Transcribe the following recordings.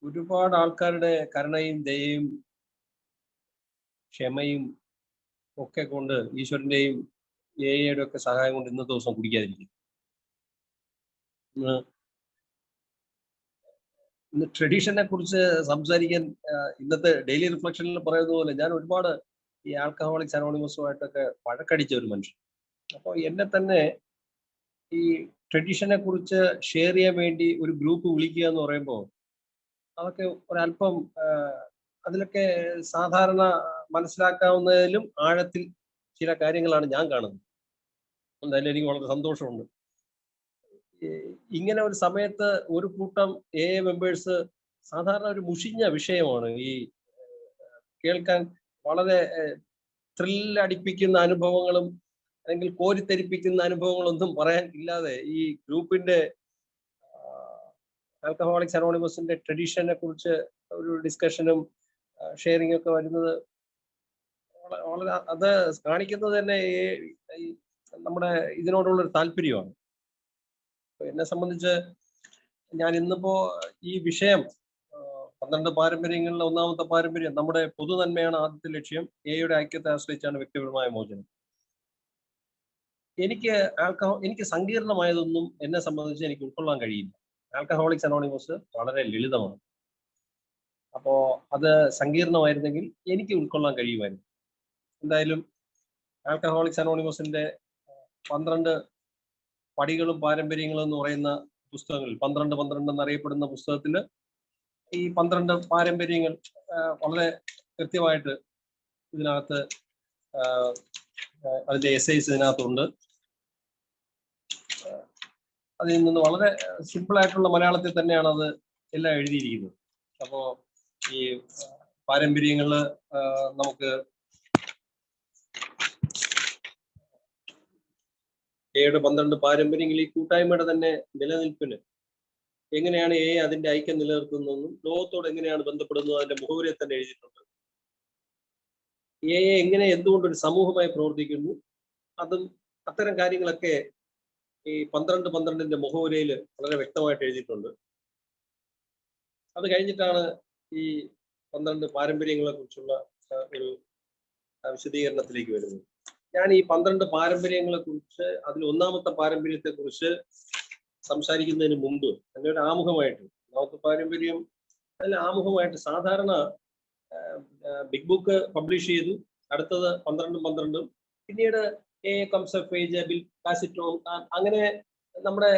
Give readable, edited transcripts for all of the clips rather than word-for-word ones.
ഒരുപാട് ആൾക്കാരുടെ കരുണയും ദയയും ക്ഷമയും ഒക്കെ കൊണ്ട് ഈശ്വരന്റെയും എയുടെ ഒക്കെ സഹായം കൊണ്ട് ഇന്നത്തെ ദിവസം കുടിക്കാതിരിക്കും. ഇന്ന് ഇന്ന് ട്രഡീഷനെ കുറിച്ച് സംസാരിക്കാൻ ഇന്നത്തെ ഡെയിലി റിഫ്ലക്ഷനിൽ പറയുന്നത് പോലെ ഞാൻ ഒരുപാട് ഈ ആൽക്കഹോളിക്സ് അനോണിമസുമായിട്ടൊക്കെ വഴക്കടിച്ച ഒരു മനുഷ്യൻ. അപ്പോൾ എന്നെ തന്നെ ഈ ട്രഡീഷനെ കുറിച്ച് ഷെയർ ചെയ്യാൻ വേണ്ടി ഒരു ഗ്രൂപ്പ് വിളിക്കുക എന്ന് പറയുമ്പോൾ അതൊക്കെ ഒരല്പം അതിലൊക്കെ സാധാരണ മനസ്സിലാക്കാവുന്നതിലും ആഴത്തിൽ ചില കാര്യങ്ങളാണ് ഞാൻ കാണുന്നത്. എന്തായാലും എനിക്ക് വളരെ സന്തോഷമുണ്ട്. ഇങ്ങനെ ഒരു സമയത്ത് ഒരു കൂട്ടം മെമ്പേഴ്സ് സാധാരണ ഒരു മുഷിഞ്ഞ വിഷയമാണ് ഈ കേൾക്കാൻ വളരെ ത്രില്ലടിപ്പിക്കുന്ന അനുഭവങ്ങളും അല്ലെങ്കിൽ കോരിത്തെരിപ്പിക്കുന്ന അനുഭവങ്ങളൊന്നും പറയാൻ ഇല്ലാതെ ഈ ഗ്രൂപ്പിന്റെ ആൽക്കഹോളിക്സ് അനോണിമസിന്റെ ട്രഡീഷനെ കുറിച്ച് ഒരു ഡിസ്കഷനും ഷെയറിംഗ് ഒക്കെ വരുന്നത് വളരെ അത് കാണിക്കുന്നത് തന്നെ ഈ നമ്മുടെ ഇതിനോടുള്ള ഒരു താല്പര്യമാണ്. എന്നെ സംബന്ധിച്ച് ഞാൻ ഇന്നിപ്പോ ഈ വിഷയം 12 പാരമ്പര്യങ്ങളിലെ ഒന്നാമത്തെ പാരമ്പര്യം നമ്മുടെ പൊതുനന്മയാണ് ആദ്യത്തെ ലക്ഷ്യം. എയുടെ ഐക്യത്തെ ആശ്രയിച്ചാണ് വ്യക്തിപരമായ മോചനം. എനിക്ക് സങ്കീർണമായതൊന്നും എന്നെ സംബന്ധിച്ച് എനിക്ക് ഉൾക്കൊള്ളാൻ കഴിയില്ല. ആൽക്കഹോളിക്സ് അനോണിമസ് വളരെ ലളിതമാണ്. അപ്പോ അത് സങ്കീർണമായിരുന്നെങ്കിൽ എനിക്ക് ഉൾക്കൊള്ളാൻ കഴിയുമായിരുന്നു. എന്തായാലും ആൽക്കഹോളിക്സ് അനോണിമസിന്റെ 12 പടികളും പാരമ്പര്യങ്ങളും എന്ന് പറയുന്ന പുസ്തകങ്ങളിൽ 12 എന്നറിയപ്പെടുന്ന പുസ്തകത്തിൽ ഈ 12 പാരമ്പര്യങ്ങൾ വളരെ കൃത്യമായിട്ട് ഇതിനകത്ത് അതിന്റെ എസ്സൈസ് ഇതിനകത്തുണ്ട്. അതിൽ നിന്ന് വളരെ സിമ്പിൾ ആയിട്ടുള്ള മലയാളത്തിൽ തന്നെയാണ് അത് എല്ലാം എഴുതിയിരിക്കുന്നത്. അപ്പോൾ ഈ പാരമ്പര്യങ്ങള് നമുക്ക് എയുടെ 12 പാരമ്പര്യങ്ങൾ ഈ കൂട്ടായ്മയുടെ തന്നെ നിലനിൽപ്പിന് എങ്ങനെയാണ് അതിന്റെ ഐക്യം നിലനിർത്തുന്നതെന്നും ലോകത്തോട് എങ്ങനെയാണ് ബന്ധപ്പെടുന്നത് അതിന്റെ മുഖവരെ തന്നെ എഴുതിയിട്ടുണ്ട്. എങ്ങനെ എന്തുകൊണ്ടൊരു സമൂഹമായി പ്രവർത്തിക്കുന്നു അതും അത്തരം കാര്യങ്ങളൊക്കെ ഈ 12 മുഖവുരയിൽ വളരെ വ്യക്തമായിട്ട് എഴുതിയിട്ടുണ്ട്. അത് കഴിഞ്ഞിട്ടാണ് ഈ 12 പാരമ്പര്യങ്ങളെ കുറിച്ചുള്ള ഒരു വിശദീകരണത്തിലേക്ക് വരുന്നത്. ഞാൻ ഈ 12 പാരമ്പര്യങ്ങളെ കുറിച്ച് അതിൽ ഒന്നാമത്തെ പാരമ്പര്യത്തെ കുറിച്ച് സംസാരിക്കുന്നതിന് മുമ്പ് അതിന്റെ ഒരു ആമുഖമായിട്ട് ഒന്നാമത്തെ പാരമ്പര്യം അതിൽ ആമുഖമായിട്ട് സാധാരണ ബിഗ് ബുക്ക് പബ്ലിഷ് ചെയ്തു. അടുത്തത് 12 പിന്നീട് കംസ് ഓഫ് ഏജ്, ബിൽ കാസിറ്റോൺ, അങ്ങനെ നമ്മുടെ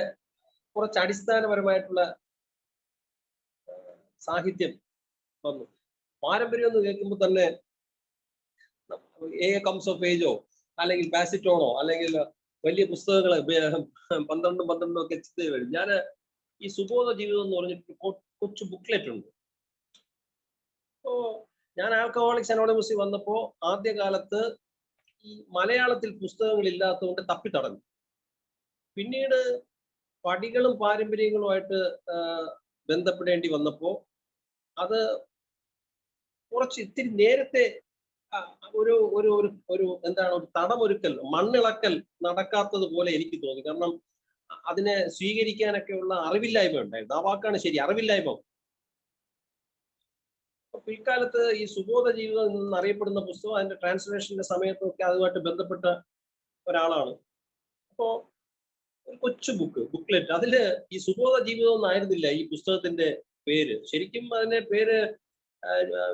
കുറച്ച് അടിസ്ഥാനപരമായിട്ടുള്ള സാഹിത്യം വന്നു. പാരമ്പര്യം എന്ന് കേൾക്കുമ്പോൾ തന്നെ കംസ് ഓഫ് ഏജോ അല്ലെങ്കിൽ പാസിറ്റോണോ അല്ലെങ്കിൽ വലിയ പുസ്തകങ്ങൾ 12 ഒക്കെ ചിന്ത വരും. ഞാൻ ഈ സുബോധ ജീവിതം എന്ന് പറഞ്ഞിട്ട് കൊച്ചു ബുക്ക്ലെറ്റ് ഉണ്ട്. അപ്പോ ഞാൻ ആൽക്കഹോളിക്സ് അനോണിമസിൽ വന്നപ്പോ ആദ്യകാലത്ത് ഈ മലയാളത്തിൽ പുസ്തകങ്ങൾ ഇല്ലാത്തതുകൊണ്ട് തപ്പിത്തടഞ്ഞു. പിന്നീട് പടികളും പാരമ്പര്യങ്ങളുമായിട്ട് ബന്ധപ്പെടേണ്ടി വന്നപ്പോ അത് കുറച്ച് ഇത്തിരി നേരത്തെ ഒരു ഒരു ഒരു എന്താണ് ഒരു തടമൊരുക്കൽ, മണ്ണിളക്കൽ നടക്കാത്തത് പോലെ എനിക്ക് തോന്നി. കാരണം അതിനെ സ്വീകരിക്കാനൊക്കെയുള്ള അറിവില്ലായ്മ ഉണ്ടായിരുന്നു. ആ വാക്കാണ് ശരി, അറിവില്ലായ്മ. പിൽക്കാലത്ത് ഈ സുബോധ ജീവിതം എന്നറിയപ്പെടുന്ന പുസ്തകം അതിന്റെ ട്രാൻസ്ലേഷന്റെ സമയത്തൊക്കെ അതുമായിട്ട് ബന്ധപ്പെട്ട ഒരാളാണ്. അപ്പോ ഒരു കൊച്ചു ബുക്ക്ലെറ്റ്, അതില് ഈ സുബോധ ജീവിതം എന്നായിരുന്നില്ല ഈ പുസ്തകത്തിന്റെ പേര്. ശരിക്കും അതിന്റെ പേര്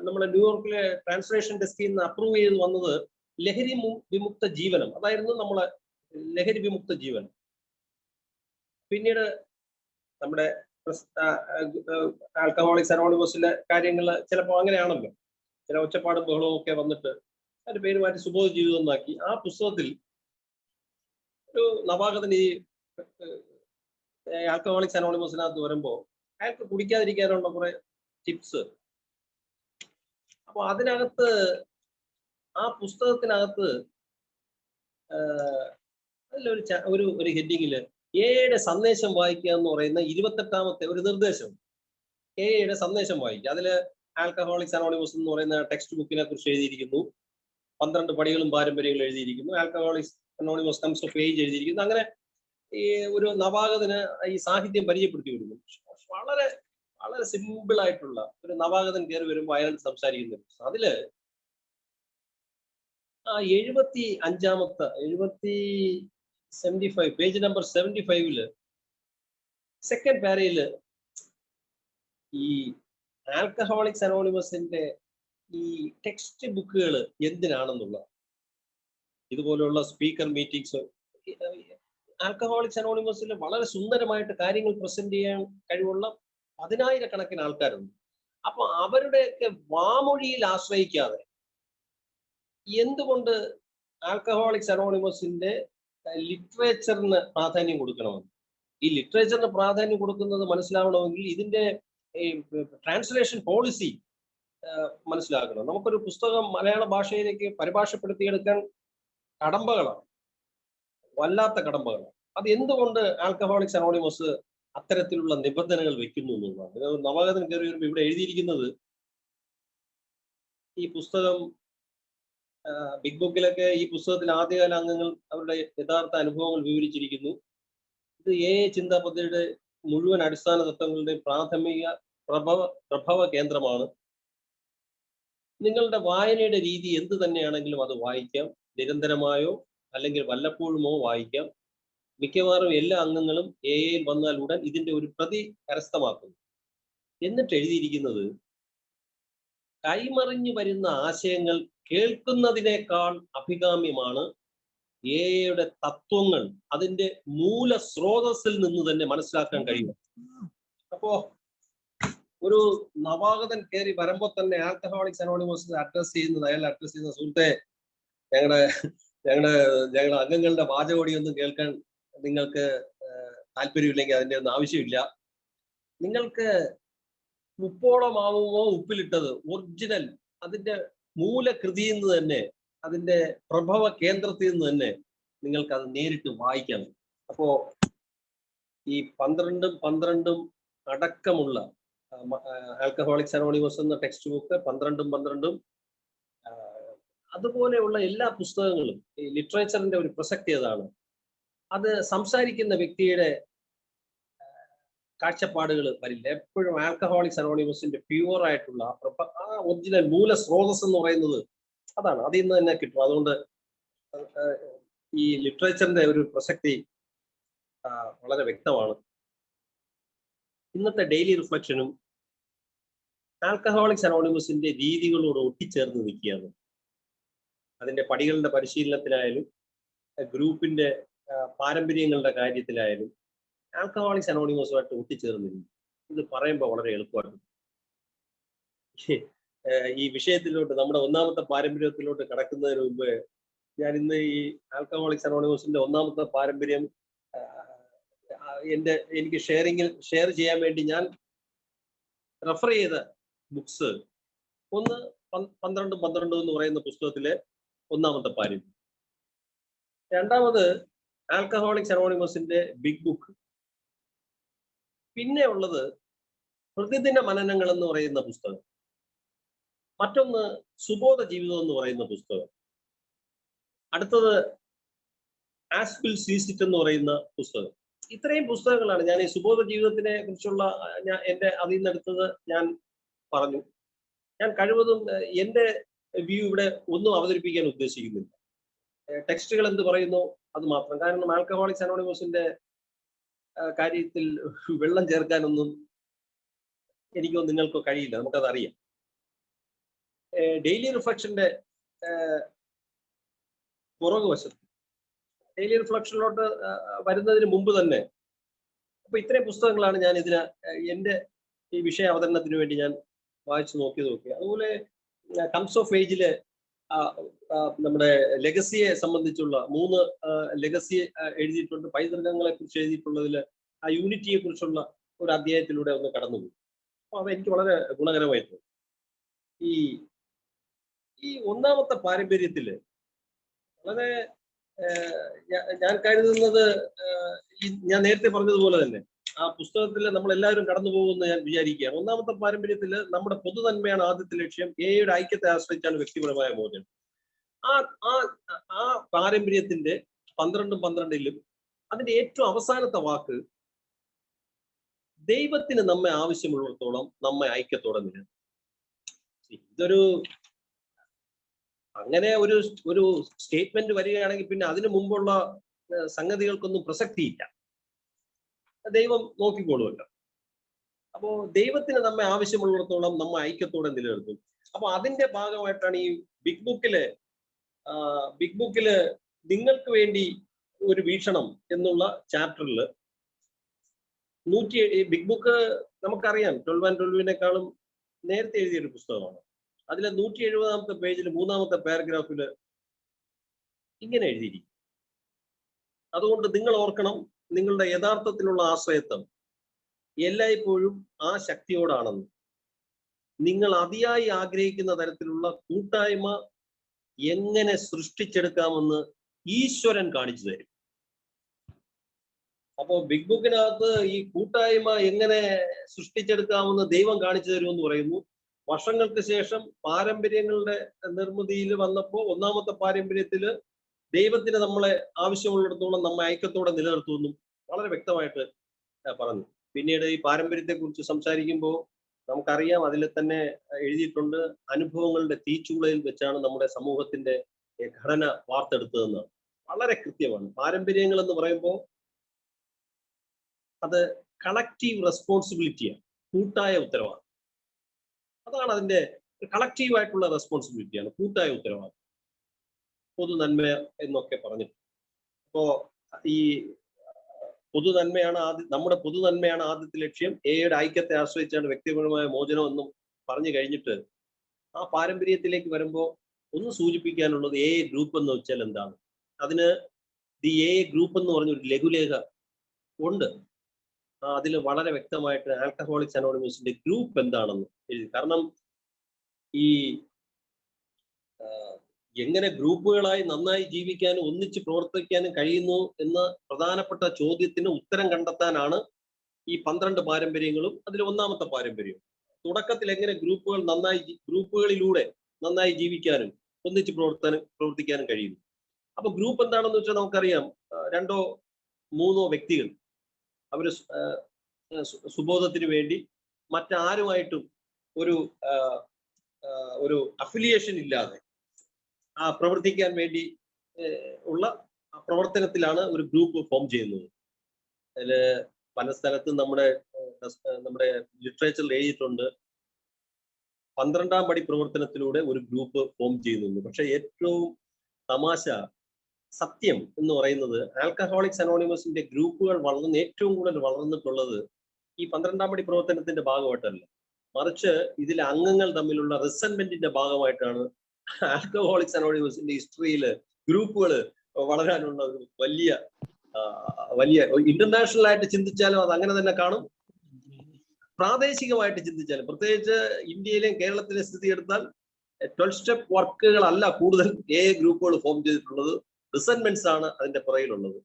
നമ്മുടെ ന്യൂയോർക്കിലെ ട്രാൻസ്ലേഷൻ ഡെസ്കിൽ നിന്ന് അപ്രൂവ് ചെയ്ത് വന്നത് ലഹരി വിമുക്ത ജീവനം, അതായിരുന്നു നമ്മളെ ലഹരി വിമുക്ത ജീവനം. പിന്നീട് നമ്മുടെ ആൽക്കഹോളിക്സ് അനോണിമസിലെ കാര്യങ്ങൾ ചിലപ്പോൾ അങ്ങനെയാണല്ലോ, ചില ഒച്ചപ്പാടും ബഹളവും ഒക്കെ വന്നിട്ട് അതിന്റെ പേര് മാറ്റി സുബോധ ജീവിതം എന്നാക്കി. ആ പുസ്തകത്തിൽ ഒരു നവാഗതൻ ഈ ആൽക്കഹോളിക്സ് അനോണിമസിനകത്ത് വരുമ്പോൾ അയാൾക്ക് കുടിക്കാതിരിക്കാനുള്ള കുറെ ടിപ്സ്. അപ്പൊ അതിനകത്ത് ആ പുസ്തകത്തിനകത്ത് അതിലൊരു ഒരു ഹെഡിങ്ങില് എയുടെ സന്ദേശം വായിക്കുക എന്ന് പറയുന്ന 28ാമത്തെ ഒരു നിർദ്ദേശം. എയുടെ സന്ദേശം വായിക്കുക. അതില് ആൽക്കഹോളിക്സ് അനോണിമസ് എന്ന് പറയുന്ന ടെക്സ്റ്റ് ബുക്കിനെ കുറിച്ച് എഴുതിയിരിക്കുന്നു. 12 പടികളും പാരമ്പര്യങ്ങളും എഴുതിയിരിക്കുന്നു. Alcoholics anonymous comes of age എഴുതിയിരിക്കുന്നു. അങ്ങനെ ഈ ഒരു നവാഗതന് ഈ സാഹിത്യം പരിചയപ്പെടുത്തി കൊടുക്കുന്നു. വളരെ വളരെ സിമ്പിൾ ആയിട്ടുള്ള ഒരു നവാഗതൻ കയറി വരുമ്പോൾ അയാൾ സംസാരിക്കുന്ന അതില് 75 പേജ് നമ്പർ 75 സെക്കൻഡ് പാരയില് ഈ ആൽക്കഹോളിക്സ് അനോണിമസിന്റെ ഈ ടെക്സ്റ്റ് ബുക്കുകൾ എന്തിനാണെന്നുള്ള ഇതുപോലുള്ള സ്പീക്കർ മീറ്റിംഗ്സ് ആൽക്കഹോളിക്സ് അനോണിമസിൽ വളരെ സുന്ദരമായിട്ട് കാര്യങ്ങൾ പ്രസന്റ് ചെയ്യാൻ കഴിവുള്ള 10,000-കണക്കിന് ആൾക്കാരുണ്ട്. അപ്പൊ അവരുടെയൊക്കെ വാമൊഴിയിൽ ആശ്രയിക്കാതെ എന്തുകൊണ്ട് ആൽക്കഹോളിക്സ് അനോണിമസിന്റെ ലിറ്ററേച്ചറിന് പ്രാധാന്യം കൊടുക്കണമെന്ന്, ഈ ലിറ്ററേച്ചറിന് പ്രാധാന്യം കൊടുക്കുന്നത് മനസ്സിലാവണമെങ്കിൽ ഇതിന്റെ ട്രാൻസ്ലേഷൻ പോളിസി മനസ്സിലാക്കണം. നമുക്കൊരു പുസ്തകം മലയാള ഭാഷയിലേക്ക് പരിഭാഷപ്പെടുത്തിയെടുക്കാൻ കടമ്പകളാണ്, വല്ലാത്ത കടമ്പകളാണ്. അത് എന്തുകൊണ്ട് ആൽക്കഹോളിക്സ് അനോണിമസ് അത്തരത്തിലുള്ള നിബന്ധനകൾ വെക്കുന്നു എന്നുള്ളതാണ്. നവാഗതൻ കയറി വരുമ്പോൾ ഇവിടെ എഴുതിയിരിക്കുന്നത് ഈ പുസ്തകം ബിഗ് ബുക്കിലൊക്കെ ഈ പുസ്തകത്തിൽ ആദ്യകാല അംഗങ്ങൾ അവരുടെ യഥാർത്ഥ അനുഭവങ്ങൾ വിവരിച്ചിരിക്കുന്നു. ഇത് ചിന്താ പദ്ധതിയുടെ മുഴുവൻ അടിസ്ഥാന തത്വങ്ങളുടെ പ്രാഥമിക പ്രഭവ കേന്ദ്രമാണ്. നിങ്ങളുടെ വായനയുടെ രീതി എന്ത് തന്നെയാണെങ്കിലും അത് വായിക്കാം, നിരന്തരമായോ അല്ലെങ്കിൽ വല്ലപ്പോഴുമോ വായിക്കാം. മിക്കവാറും എല്ലാ അംഗങ്ങളും യിൽ വന്നാൽ ഉടൻ ഇതിന്റെ ഒരു പ്രതി കരസ്ഥമാക്കുന്നു. എന്നിട്ട് എഴുതിയിരിക്കുന്നത് കൈമറിഞ്ഞു വരുന്ന ആശയങ്ങൾ കേൾക്കുന്നതിനേക്കാൾ അഭികാമ്യമാണ് യുടെ തത്വങ്ങൾ അതിന്റെ മൂല സ്രോതസ്സിൽ നിന്ന് തന്നെ മനസ്സിലാക്കാൻ കഴിയും. അപ്പോ ഒരു നവാഗതൻ കയറി വരുമ്പോൾ തന്നെ ആൽക്കഹോളിക്സ് അനോണിമസ് അഡ്രസ് ചെയ്യുന്ന സുഹൃത്തെ, ഞങ്ങളുടെ അംഗങ്ങളുടെ വാചകോടിയൊന്നും കേൾക്കാൻ നിങ്ങൾക്ക് താല്പര്യമില്ലെങ്കിൽ അതിന്റെ ഒന്നും ആവശ്യമില്ല. നിങ്ങൾക്ക് ഉപ്പോളമാവുമോ ഉപ്പിലിട്ടത് ഒറിജിനൽ അതിന്റെ മൂലകൃതിയിൽ നിന്ന് തന്നെ, അതിന്റെ പ്രഭവ കേന്ദ്രത്തിൽ നിന്ന് തന്നെ നിങ്ങൾക്ക് അത് നേരിട്ട് വായിക്കാം. അപ്പോ ഈ 12 അടക്കമുള്ള ആൽക്കഹോളിക്സ് അനോണിമസ് എന്ന ടെക്സ്റ്റ് ബുക്ക് 12 അതുപോലെയുള്ള എല്ലാ പുസ്തകങ്ങളും ഈ ലിറ്ററേച്ചറിന്റെ ഒരു പ്രസക്തി അതാണ്. അത് സംസാരിക്കുന്ന വ്യക്തിയുടെ കാഴ്ചപ്പാടുകൾ വരില്ല. എപ്പോഴും ആൽക്കഹോളിക്സ് അനോണിമസിന്റെ പ്യൂർ ആയിട്ടുള്ള ആ ഒറിജിനൽ മൂല സ്രോതസ് എന്ന് പറയുന്നത് അതാണ്, അതിൽ നിന്ന് തന്നെ കിട്ടും. അതുകൊണ്ട് ഈ ലിറ്ററേച്ചറിന്റെ ഒരു പ്രസക്തി വളരെ വ്യക്തമാണ്. ഇന്നത്തെ ഡെയിലി റിഫ്ലക്ഷനും ആൽക്കഹോളിക്സ് അനോണിമസിന്റെ രീതികളോട് ഒട്ടിച്ചേർന്ന് നിൽക്കുകയാണ്. അതിന്റെ പടികളുടെ പരിശീലനത്തിലായാലും ഗ്രൂപ്പിന്റെ പാരമ്പര്യങ്ങളുടെ കാര്യത്തിലായാലും ആൽക്കഹോളിക്സ് അനോണിമസുമായിട്ട് ഒട്ടിച്ചേർന്നിരുന്നു. ഇത് പറയുമ്പോൾ വളരെ എളുപ്പമാണ്. ഈ വിഷയത്തിലോട്ട്, നമ്മുടെ ഒന്നാമത്തെ പാരമ്പര്യത്തിലോട്ട് കടക്കുന്നതിന് മുമ്പ് ഞാൻ ഇന്ന് ഈ ആൽക്കഹോളിക്സ് അനോണിമസിന്റെ ഒന്നാമത്തെ പാരമ്പര്യം എനിക്ക് ഷെയർ ചെയ്യാൻ വേണ്ടി ഞാൻ റെഫർ ചെയ്ത ബുക്സ്, ഒന്ന് 12 എന്ന് പറയുന്ന പുസ്തകത്തിലെ ഒന്നാമത്തെ പാരമ്പര്യം, രണ്ടാമത് ആൽക്കഹോളിക്സ് അനോണിമസിന്റെ ബിഗ് ബുക്ക്, പിന്നെ ഉള്ളത് പ്രതിദിന മനനങ്ങൾ എന്ന് പറയുന്ന പുസ്തകം, മറ്റൊന്ന് സുബോധ ജീവിതം എന്ന് പറയുന്ന പുസ്തകം, അടുത്തത് ആസ്പിൽ സീസിറ്റ് എന്ന് പറയുന്ന പുസ്തകം. ഇത്രയും പുസ്തകങ്ങളാണ് ഞാൻ ഈ സുബോധ ജീവിതത്തിനെ കുറിച്ചുള്ള അതിൽ നിന്ന് എടുത്തത് ഞാൻ പറഞ്ഞു. ഞാൻ കഴിവതും എൻ്റെ വ്യൂ ഇവിടെ ഒന്നും അവതരിപ്പിക്കാൻ ഉദ്ദേശിക്കുന്നില്ല. ടെക്സ്റ്റുകൾ എന്ത് പറയുന്നു അത് മാത്രം. കാരണം ആൽക്കഹോളിക്സ് അനോണിമസിന്റെ കാര്യത്തിൽ വെള്ളം ചേർക്കാനൊന്നും എനിക്കോ നിങ്ങൾക്കോ കഴിയില്ല, നമുക്കത് അറിയാം. ഡെയിലി റിഫ്ലക്ഷന്റെ പുറകു വശത്ത്, ഡെയിലി റിഫ്ലക്ഷനിലോട്ട് വരുന്നതിന് മുമ്പ് തന്നെ അപ്പൊ ഇത്രയും പുസ്തകങ്ങളാണ് ഞാൻ എൻ്റെ ഈ വിഷയ അവതരണത്തിന് വേണ്ടി ഞാൻ വായിച്ചു നോക്കി. അതുപോലെ കംസ് ഓഫ് ഏജില് നമ്മുടെ ലെഗസിയെ സംബന്ധിച്ചുള്ള 3 ലെഗസിയെ എഴുതിയിട്ടുണ്ട്. പൈതൃകങ്ങളെ കുറിച്ച് എഴുതിയിട്ടുള്ളതിൽ ആ യൂണിറ്റിയെ കുറിച്ചുള്ള ഒരു അധ്യായത്തിലൂടെ ഒന്ന് കടന്നുപോയി. അപ്പൊ അതെനിക്ക് വളരെ ഗുണകരമായിരുന്നു. ഈ ഒന്നാമത്തെ പാരമ്പര്യത്തില് വളരെ ഞാൻ കരുതുന്നത്, ഞാൻ നേരത്തെ പറഞ്ഞതുപോലെ തന്നെ ആ പുസ്തകത്തിൽ നമ്മൾ എല്ലാവരും കടന്നു പോകുമെന്ന് ഞാൻ വിചാരിക്കുകയാണ്. ഒന്നാമത്തെ പാരമ്പര്യത്തില് നമ്മുടെ പൊതുനന്മയാണ് ആദ്യത്തെ ലക്ഷ്യം, യുടെ ഐക്യത്തെ ആശ്രയിച്ചാണ് വ്യക്തിപരമായ മോചനം. ആ പാരമ്പര്യത്തിന്റെ 12 അതിന്റെ ഏറ്റവും അവസാനത്തെ വാക്ക് ദൈവത്തിന് നമ്മെ ആവശ്യമുള്ളിടത്തോളം നമ്മെ ഐക്യത്തോടെ നിലനിർത്തും. ഇതൊരു അങ്ങനെ ഒരു സ്റ്റേറ്റ്മെന്റ് വരികയാണെങ്കിൽ പിന്നെ അതിനു മുമ്പുള്ള സംഗതികൾക്കൊന്നും പ്രസക്തിയില്ല. ദൈവം നോക്കിക്കോളുമല്ലോ. അപ്പോ ദൈവത്തിന് നമ്മെ ആവശ്യമുള്ളിടത്തോളം നമ്മെ ഐക്യത്തോടെ നിലനിർത്തും. അപ്പൊ അതിന്റെ ഭാഗമായിട്ടാണ് ഈ ബിഗ് ബുക്കില് നിങ്ങൾക്ക് വേണ്ടി ഒരു വീക്ഷണം എന്നുള്ള ചാപ്റ്ററിൽ ബിഗ് ബുക്ക് നമുക്കറിയാം 12:12 നേരത്തെ എഴുതിയൊരു പുസ്തകമാണ്. അതിലെ 170 പേജിൽ 3-ാമത്തെ പാരഗ്രാഫിൽ ഇങ്ങനെ എഴുതിയിരിക്കും. അതുകൊണ്ട് നിങ്ങൾ ഓർക്കണം, നിങ്ങളുടെ യഥാർത്ഥത്തിലുള്ള ആശ്രയത്വം എല്ലായ്പ്പോഴും ആ ശക്തിയോടാണെന്ന്. നിങ്ങൾ അതിയായി ആഗ്രഹിക്കുന്ന തരത്തിലുള്ള കൂട്ടായ്മ എങ്ങനെ സൃഷ്ടിച്ചെടുക്കാമെന്ന് ഈശ്വരൻ കാണിച്ചു തരും. അപ്പോ ബിഗ് ബുക്കിനകത്ത് ഈ കൂട്ടായ്മ എങ്ങനെ സൃഷ്ടിച്ചെടുക്കാമെന്ന് ദൈവം കാണിച്ചു തരുമെന്ന് പറയുന്നു. വർഷങ്ങൾക്ക് ശേഷം പാരമ്പര്യങ്ങളുടെ നിർമ്മിതിയിൽ വന്നപ്പോൾ 1-ാമത്തെ പാരമ്പര്യത്തില് ദൈവത്തിന് നമ്മളെ ആവശ്യമുള്ളിടത്തോളം നമ്മെ ഐക്യത്തോടെ നിലനിർത്തുമെന്നും വളരെ വ്യക്തമായിട്ട് പറഞ്ഞു. പിന്നീട് ഈ പാരമ്പര്യത്തെ കുറിച്ച് സംസാരിക്കുമ്പോൾ നമുക്കറിയാം, അതിൽ തന്നെ എഴുതിയിട്ടുണ്ട്, അനുഭവങ്ങളുടെ തീച്ചൂളയിൽ വെച്ചാണ് നമ്മുടെ സമൂഹത്തിന്റെ ഘടന വാർത്തെടുത്തതെന്ന്. വളരെ കൃത്യമാണ്. പാരമ്പര്യങ്ങൾ എന്ന് പറയുമ്പോൾ അത് കളക്റ്റീവ് റെസ്പോൺസിബിലിറ്റിയാണ്, കൂട്ടായ ഉത്തരവാദിത്വം. അതാണ് അതിന്റെ കളക്റ്റീവ് ആയിട്ടുള്ള റെസ്പോൺസിബിലിറ്റിയാണ്, കൂട്ടായ ഉത്തരവാദിത്വം, പൊതു നന്മ എന്നൊക്കെ പറഞ്ഞിട്ട്. അപ്പോ ഈ പൊതു നന്മയാണ് നമ്മുടെ പൊതു നന്മയാണ് ആദ്യത്തെ ലക്ഷ്യം. എയുടെ ഐക്യത്തെ ആശ്രയിച്ചാണ് വ്യക്തിപരമായ മോചനം എന്നും പറഞ്ഞു കഴിഞ്ഞിട്ട് ആ പാരമ്പര്യത്തിലേക്ക് വരുമ്പോൾ ഒന്ന് സൂചിപ്പിക്കാനുള്ളത് എ ഗ്രൂപ്പ് എന്ന് വെച്ചാൽ എന്താണ്. അതിന് ദി എ ഗ്രൂപ്പ് എന്ന് പറഞ്ഞൊരു ലഘുലേഖ ഉണ്ട്. അതിൽ വളരെ വ്യക്തമായിട്ട് ആൽക്കഹോളിക്സ് അനോണിമസിന്റെ ഗ്രൂപ്പ് എന്താണെന്ന് എഴുതി. കാരണം ഈ എങ്ങനെ ഗ്രൂപ്പുകളായി നന്നായി ജീവിക്കാനും ഒന്നിച്ച് പ്രവർത്തിക്കാനും കഴിയുന്നു എന്ന പ്രധാനപ്പെട്ട ചോദ്യത്തിന് ഉത്തരം കണ്ടെത്താനാണ് ഈ 12 പാരമ്പര്യങ്ങളും അതിൽ 1-ാമത്തെ പാരമ്പര്യവും. തുടക്കത്തിൽ എങ്ങനെ ഗ്രൂപ്പുകളിലൂടെ നന്നായി ജീവിക്കാനും ഒന്നിച്ച് പ്രവർത്തിക്കാനും കഴിയുന്നു. അപ്പൊ ഗ്രൂപ്പ് എന്താണെന്ന് വെച്ചാൽ നമുക്കറിയാം, 2-3 വ്യക്തികൾ അവര് സുബോധത്തിന് വേണ്ടി മറ്റാരുമായിട്ടും ഒരു അഫിലിയേഷൻ ഇല്ലാതെ പ്രവർത്തിക്കാൻ വേണ്ടി ഉള്ള പ്രവർത്തനത്തിലാണ് ഒരു ഗ്രൂപ്പ് ഫോം ചെയ്യുന്നത്. അതില് പല സ്ഥലത്തും നമ്മുടെ ലിറ്ററേച്ചറിൽ എഴുതിയിട്ടുണ്ട്, 12-ാം പടി പ്രവർത്തനത്തിലൂടെ ഒരു ഗ്രൂപ്പ് ഫോം ചെയ്യുന്നുണ്ട്. പക്ഷെ ഏറ്റവും തമാശ സത്യം എന്ന് പറയുന്നത്, ആൽക്കഹോളിക്സ് അനോണിമസിന്റെ ഗ്രൂപ്പുകൾ ഏറ്റവും കൂടുതൽ വളർന്നിട്ടുള്ളത് ഈ 12-ാം പടി പ്രവർത്തനത്തിന്റെ ഭാഗമായിട്ടല്ല, മറിച്ച് ഇതിലെ അംഗങ്ങൾ തമ്മിലുള്ള റിസന്റ്മെന്റിന്റെ ഭാഗമായിട്ടാണ്. ആൽക്കഹോളിക്സ് അനോണിമസിന്റെ ഹിസ്റ്ററിയിൽ ഗ്രൂപ്പുകൾ വളരാനുള്ള ഒരു വലിയ ഇന്റർനാഷണൽ ആയിട്ട് ചിന്തിച്ചാലും അത് അങ്ങനെ തന്നെ കാണും. പ്രാദേശികമായിട്ട് ചിന്തിച്ചാലും, പ്രത്യേകിച്ച് ഇന്ത്യയിലെയും കേരളത്തിലെ സ്ഥിതി എടുത്താൽ 12 സ്റ്റെപ്പ് വർക്കുകളല്ല കൂടുതൽ ഗ്രൂപ്പുകൾ ഫോം ചെയ്തിട്ടുള്ളത്, റിസന്റ്മെന്റ്സ് ആണ് അതിന്റെ പുറകിലുള്ളത്.